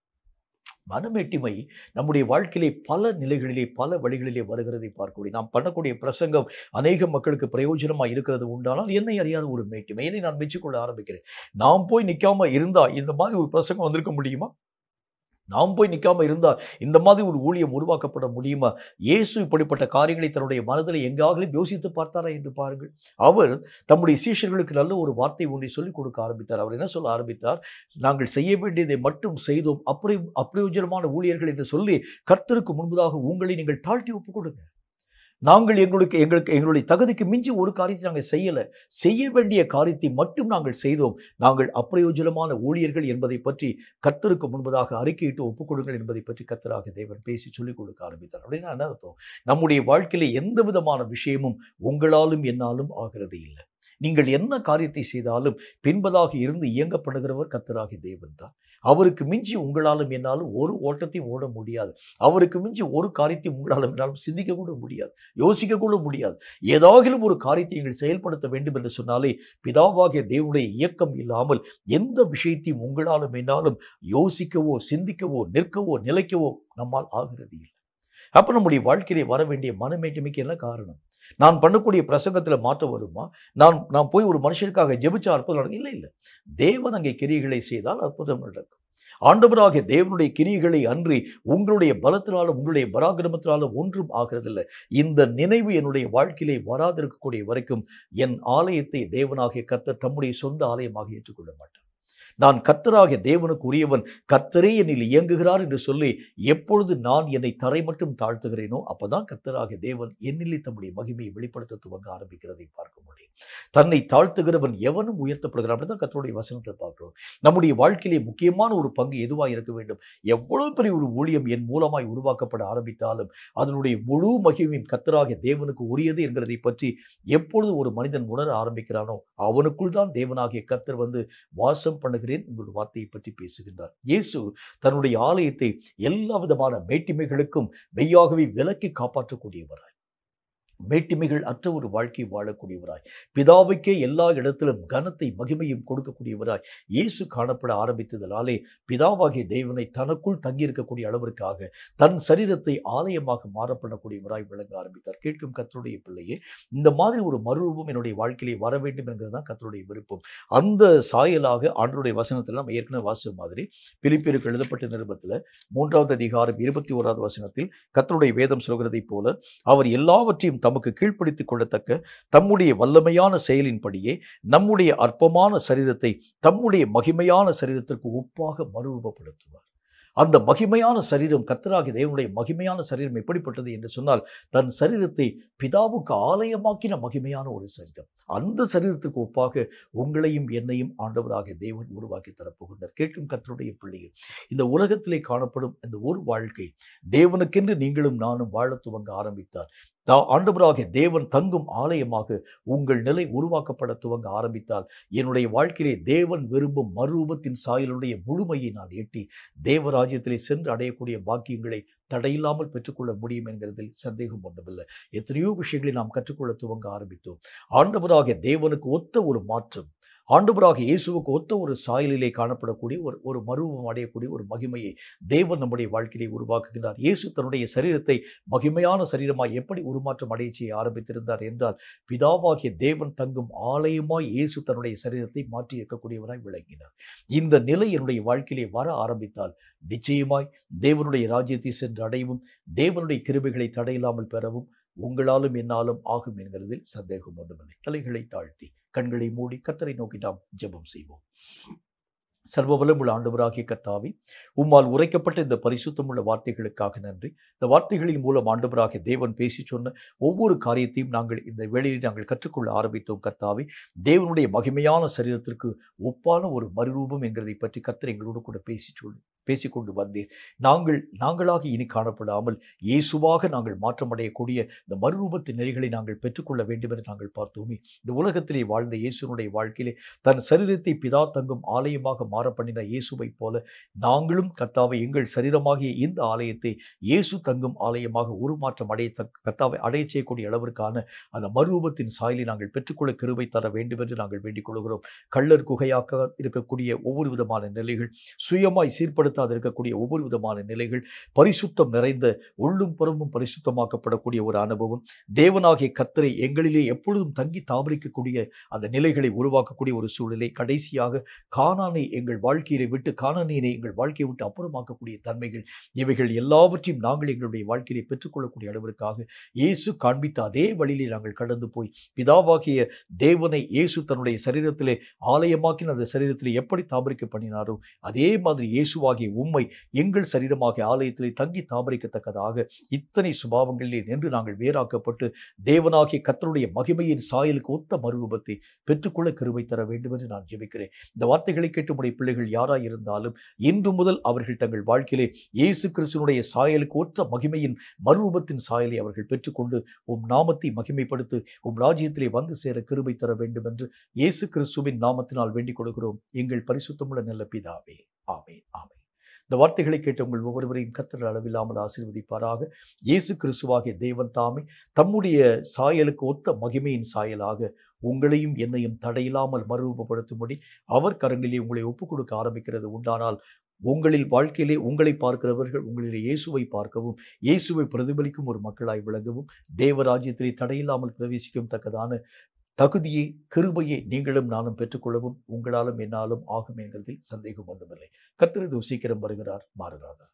மனமேட்டிமை நம்முடைய வாழ்க்கையிலே பல நிலைகளிலே பல வழிகளிலே வருகிறதை பார்க்க முடியும். நாம் பண்ணக்கூடிய பிரசங்கம் அநேக மக்களுக்கு பிரயோஜனமாக இருக்கிறது உண்டானால் என்னை அறியாத ஒரு மேட்டிமை, என்னை நான் மெச்சிக்கொள்ள ஆரம்பிக்கிறேன். நாம் போய் நிற்காம இருந்தா இந்த மாதிரி ஒரு பிரசங்கம் வந்திருக்க முடியுமா? நாம் போய் நிற்காம இருந்தால் இந்த மாதிரி ஒரு ஊழியம் உருவாக்கப்பட முடியுமா? இயேசு இப்படிப்பட்ட காரியங்களை தன்னுடைய மனதில் எங்காகலும் யோசித்து பார்த்தாரா என்று பாருங்கள். அவர் தம்முடைய சீஷர்களுக்கு நல்ல ஒரு வார்த்தை ஒன்றை சொல்லிக் கொடுக்க ஆரம்பித்தார். அவர் என்ன சொல்ல ஆரம்பித்தார்? நாங்கள் செய்ய வேண்டியதை மட்டும் செய்தோம், அப்பிரயோஜனமான ஊழியர்கள் என்று சொல்லி கர்த்தருக்கு முன்பதாக உங்களை நீங்கள் தாழ்த்தி ஒப்புக் கொடுங்க. நாங்கள் எங்களுடைய தகுதிக்கு மிஞ்சி ஒரு காரியத்தை நாங்கள் செய்ய வேண்டிய காரியத்தை மட்டும் நாங்கள் செய்தோம், நாங்கள் அப்பிரயோஜனமான ஊழியர்கள் என்பதை பற்றி கர்த்தருக்கு முன்பதாக அறிக்கையிட்டு ஒப்புக்கொடுங்கள் என்பதை பற்றி கர்த்தராகிய தேவன் பேசி சொல்லிக் கொடுக்க ஆரம்பித்தார். அப்படின்னா என்ன அர்த்தம்? நம்முடைய வாழ்க்கையில எந்த விதமான விஷயமும் உங்களாலும் என்னாலும் ஆகிறது இல்லை. நீங்கள் என்ன காரியத்தை செய்தாலும் பின்பதாக இருந்து இயங்கப்படுகிறவர் கர்த்தராகிய தேவன் தான். அவருக்கு மிஞ்சி உங்களாலும் என்னாலும் ஒரு ஓட்டத்தையும் ஓட முடியாது. அவருக்கு மிஞ்சி ஒரு காரியத்தையும் உங்களாலும் என்னாலும் சிந்திக்க கூட முடியாது, யோசிக்க கூட முடியாது. ஏதாகிலும் ஒரு காரியத்தை நீங்கள் செயல்படுத்த வேண்டும் என்று சொன்னாலே பிதாவாகிய தேவனுடைய இயக்கம் இல்லாமல் எந்த விஷயத்தையும் உங்களாலும் என்னாலும் யோசிக்கவோ சிந்திக்கவோ நிற்கவோ நிலைக்கவோ நம்மால் ஆகிறது இல்லை. அப்போ நம்முடைய வாழ்க்கையிலே வர வேண்டிய மனமேட்டிமைக்கு என்ன காரணம்? நான் பண்ணக்கூடிய பிரசங்கத்தில் மாற்றம் வருமா? நான் போய் ஒரு மனுஷனுக்காக ஜெபிச்ச அற்புதம் நடக்கும்? இல்லை. தேவன் அங்கே கிரியைகளை செய்தால் அற்புதம் நடக்கும். ஆண்டவராகிய தேவனுடைய கிரியைகளை அன்றி உங்களுடைய பலத்தினாலும் உங்களுடைய பராக்கிரமத்தினாலும் ஒன்றும் ஆகிறதில்லை. இந்த நினைவு என்னுடைய வாழ்க்கையிலே வராதிருக்கக்கூடிய வரைக்கும் என் ஆலயத்தை தேவனாகிய கர்த்தர் தம்முடைய சொந்த ஆலயமாக ஏற்றுக்கொள்ள மாட்டார். நான் கர்த்தராகிய தேவனுக்கு உரியவன், கர்த்தரே என்னில் இயங்குகிறார் என்று சொல்லி எப்பொழுது நான் என்னை தரை மட்டும் தாழ்த்துகிறேனோ அப்பதான் கர்த்தராகிய தேவன் என்னிலே தம்முடைய மகிமையை வெளிப்படுத்த துவங்க ஆரம்பிக்கிறதை பார்க்க முடியும். தன்னை தாழ்த்துகிறவன் எவனும் உயர்த்தப்படுகிறான். அப்படிதான் கர்த்தருடைய வசனத்தை பார்க்கிறோம். நம்முடைய வாழ்க்கையிலே முக்கியமான ஒரு பங்கு எதுவாக இருக்க வேண்டும்? எவ்வளவு பெரிய ஒரு ஊழியம் என் மூலமாய் உருவாக்கப்பட ஆரம்பித்தாலும் அதனுடைய முழு மகிமையும் கர்த்தராகிய தேவனுக்கு உரியது என்கிறதை பற்றி எப்பொழுது ஒரு மனிதன் உணர ஆரம்பிக்கிறானோ அவனுக்குள் தான் தேவனாகிய கர்த்தர் வந்து வாசம் பண்ணுகிறேன் என்கிற வார்த்தையை பற்றி பேசுகின்றார். இயேசு தன்னுடைய ஆலயத்தை எல்லா விதமான மேட்டிமைகளுக்கும் மெய்யாகவே விலக்கி காப்பாற்றக்கூடியவராய், மேட்டிமைகள் அற்ற ஒரு வாழ்க்கை வாழக்கூடியவராய், பிதாவுக்கே எல்லா இடத்திலும் கனத்தை மகிமையும் கொடுக்கக்கூடியவராய் இயேசு காணப்பட ஆரம்பித்ததனாலே பிதாவாகிய தேவனை தனக்குள் தங்கியிருக்கக்கூடிய அளவிற்காக தன் சரீரத்தை ஆலயமாக மாறப்படக்கூடியவராய் விளங்க ஆரம்பித்தார். கேட்கும் கர்த்தருடைய பிள்ளையே, இந்த மாதிரி ஒரு மறுரூபம் என்னுடைய வாழ்க்கையிலே வர வேண்டும் என்கிறது தான் கர்த்தருடைய விருப்பம். அந்த சாயலாக ஆண்டவருடைய வசனத்தில் நம்ம ஏற்கனவே வாசித்த மாதிரி பிலிப்பியருக்கு எழுதப்பட்ட நிருபத்தில் 3வது அதிகாரம் 21வது வசனத்தில் கர்த்தருடைய வேதம் சொல்கிறதை போல அவர் எல்லாவற்றையும் தமக்கு கீழ்ப்படுத்திக் கொள்ளத்தக்க தம்முடைய வல்லமையான செயலின்படியே நம்முடைய அற்பமான சரீரத்தை தம்முடைய மகிமையான சரீரத்திற்கு ஒப்பாக மறுரூபப்படுத்துவார். அந்த மகிமையான சரீரம், கர்த்தராகிய தேவனுடைய மகிமையான சரீரம் எப்படிப்பட்டது என்று சொன்னால், தன் சரீரத்தை பிதாவுக்கு ஆலயமாக்கின மகிமையான ஒரு சரீரம். அந்த சரீரத்துக்கு ஒப்பாக உங்களையும் என்னையும் ஆண்டவராகிய தேவன் உருவாக்கி தரப்போகின்றார். கேட்கும் கர்த்தருடைய பிள்ளைகள், இந்த உலகத்திலே காணப்படும் இந்த ஒரு வாழ்க்கை தேவனுக்கென்று நீங்களும் நானும் வாழ துவங்க ஆரம்பித்தார் ஆண்டவராகிய தேவன் தங்கும் ஆலயமாக உங்கள் நிலை உருவாக்கப்பட துவங்க ஆரம்பித்தால், என்னுடைய வாழ்க்கையிலே தேவன் விரும்பும் மறுரூபத்தின் சாயலுடைய முழுமையை நான் எட்டி தேவராஜ்யத்திலே சென்று அடையக்கூடிய பாக்கியங்களை தடையில்லாமல் பெற்றுக்கொள்ள முடியும் என்கிறதில் சந்தேகம் ஒன்றுமில்லை. எத்தனையோ விஷயங்களை நாம் கற்றுக்கொள்ள துவங்க ஆரம்பித்தோம். ஆண்டவராகிய தேவனுக்கு ஒத்த ஒரு மாற்றம், ஆண்டவராகிய இயேசுவுக்கு ஒத்த ஒரு சாயலிலே காணப்படக்கூடிய ஒரு மறுரூபம் அடையக்கூடிய ஒரு மகிமையை தேவன் நம்முடைய வாழ்க்கையிலே உருவாக்குகிறார். இயேசு தன்னுடைய சரீரத்தை மகிமையான சரீரமாய் எப்படி உருமாற்றம் அடைய செய்ய ஆரம்பித்திருந்தார் என்றால், பிதாவாகிய தேவன் தங்கும் ஆலயமாய் இயேசு தன்னுடைய சரீரத்தை மாற்றி இருக்கக்கூடியவராய் விளங்கினார். இந்த நிலை என்னுடைய வாழ்க்கையிலே வர ஆரம்பித்தால் நிச்சயமாய் தேவனுடைய ராஜ்யத்தை சென்று அடையவும், தேவனுடைய கிருபைகளை தடையில்லாமல் பெறவும் உங்களாலும் என்னாலும் ஆகும் என்கிறதில் சந்தேகம் ஒன்றுமில்லை. தலைகளை தாழ்த்தி கண்களை மூடி கர்த்தரை நோக்கி நாம் ஜெபம் செய்வோம். சர்வவல்லமுள்ள ஆண்டவராகிய கர்த்தாவே, உம்மால் உரைக்கப்பட்ட இந்த பரிசுத்தமுள்ள வார்த்தைகளுக்காக நன்றி. இந்த வார்த்தைகளின் மூலம் ஆண்டவராகிய தேவன் பேசி சொன்ன ஒவ்வொரு காரியத்தையும் நாங்கள் இந்த வேளையில் நாங்கள் கற்றுக்கொள்ள ஆரம்பித்தோம். கர்த்தாவே, தேவனுடைய மகிமையான சரீரத்திற்கு ஒப்பான ஒரு மறுரூபம் என்கிறதை பற்றி கர்த்தர் எங்களோடு கூட பேசிக்கொண்டு வந்தீர். நாங்களாக இனி காணப்படாமல் இயேசுவாக நாங்கள் மாற்றமடையக்கூடிய இந்த மறுரூபத்தின் நெறிகளை நாங்கள் பெற்றுக்கொள்ள வேண்டும் என்று நாங்கள் பார்த்தோமே. இந்த உலகத்திலே வாழ்ந்த இயேசுனுடைய வாழ்க்கையிலே தன் சரீரத்தை பிதா தங்கும் ஆலயமாக மாற பண்ணின இயேசுவை போல நாங்களும் கர்த்தாவை எங்கள் சரீரமாகிய இந்த ஆலயத்தை இயேசு தங்கும் ஆலயமாக உருமாற்றம் கர்த்தாவை அடைய செய்யக்கூடிய அளவிற்கான அந்த மறுரூபத்தின் சாயலை நாங்கள் பெற்றுக்கொள்ள கிருபை தர வேண்டும் என்று நாங்கள் வேண்டிக் கொள்கிறோம். கள்ளர் குகையாக்க இருக்கக்கூடிய ஒவ்வொரு விதமான நிலைகள், சுயமாய் சீர்படுத்த இருக்கக்கூடிய ஒவ்வொரு விதமான நிலைகள், பரிசுத்தம் நிறைந்த உள்ளும் புறமும் பரிசுத்தமாக்கப்படக்கூடிய ஒரு அனுபவம், தேவனாகிய கர்த்தரை எங்களிலே எப்பொழுதும் தங்கி தாபரிக்கக்கூடிய அந்த நிலைகளை உருவாக்கக்கூடிய ஒரு சூழ்நிலை, கடைசியாக கானானை எங்கள் வாழ்க்கையை விட்டு, கானானியனை எங்கள் வாழ்க்கையை விட்டு அப்புறமாக்கக்கூடிய தன்மைகள், இவைகள் எல்லாவற்றையும் நாங்கள் எங்களுடைய வாழ்க்கையை பெற்றுக்கொள்ளக்கூடிய அளவிற்காக இயேசு காண்பித்த அதே வழியிலே நாங்கள் கடந்து போய் பிதாவாகிய தேவனை இயேசு தன்னுடைய சரீரத்திலே ஆலயமாக்கின அந்த சரீரத்திலே எப்படி தாபரிக்க பண்ணினாரோ அதே மாதிரி இயேசுவாகிய உம்மை எங்கள் சரீரமாகிய ஆலயத்திலே தங்கி தாபரிக்கத்தக்கதாக இத்தனை சுபாவங்களிலே நின்று நாங்கள் வேறாக்கப்பட்டு தேவனாகிய கர்த்தருடைய மகிமையின் சாயலுக்கு ஒத்த மறுரூபத்தை பெற்றுக்கொள்ள கிருபை தர வேண்டும் என்று நான் ஜெபிக்கிறேன். இந்த வார்த்தைகளை கேட்டு உடைய பிள்ளைகள் யாராய் இருந்தாலும் இன்று முதல் அவர்கள் தங்கள் வாழ்க்கையிலே இயேசு கிறிஸ்துவினுடைய சாயலுக்கு ஒத்த மகிமையின் மறுரூபத்தின் சாயலை அவர்கள் பெற்றுக்கொண்டு உம் நாமத்தை மகிமைப்படுத்தி உம் ராஜ்யத்திலே வந்து சேர கிருபை தர வேண்டும் என்று இயேசு கிறிஸ்துவின் நாமத்தினால் வேண்டிக் கொள்கிறோம் எங்கள் பரிசுத்தமுள்ள நல்ல பிதாவே. ஆமென், ஆமென். இந்த வார்த்தைகளை கேட்டு உங்கள் ஒவ்வொருவரையும் கர்த்தர் அளவில்லாமல் ஆசீர்வதிப்பாராக. இயேசு கிறிஸ்துவாகிய தேவன் தாமே தம்முடைய சாயலுக்கு ஒத்த மகிமையின் சாயலாக உங்களையும் என்னையும் தடையில்லாமல் மறுரூபப்படுத்தும்படி அவர் கரங்களிலே உங்களை ஒப்புக் கொடுக்க ஆரம்பிக்கிறது உண்டானால், உங்களில் வாழ்க்கையிலே உங்களை பார்க்கிறவர்கள் உங்களிலே இயேசுவை பார்க்கவும், இயேசுவை பிரதிபலிக்கும் ஒரு மக்களாய் விளங்கவும், தேவராஜ்யத்திலே தடையில்லாமல் பிரவேசிக்கும் தக்கதான தகுதியை, கிருபையை நீங்களும் நானும் பெற்றுக்கொள்ளவும் உங்களாலும் என்னாலும் ஆகும் என்கிறதில் சந்தேகம் ஒன்றுமில்லை. கர்த்தர் சீக்கிரம் வருகிறார். மாறுகிறார்.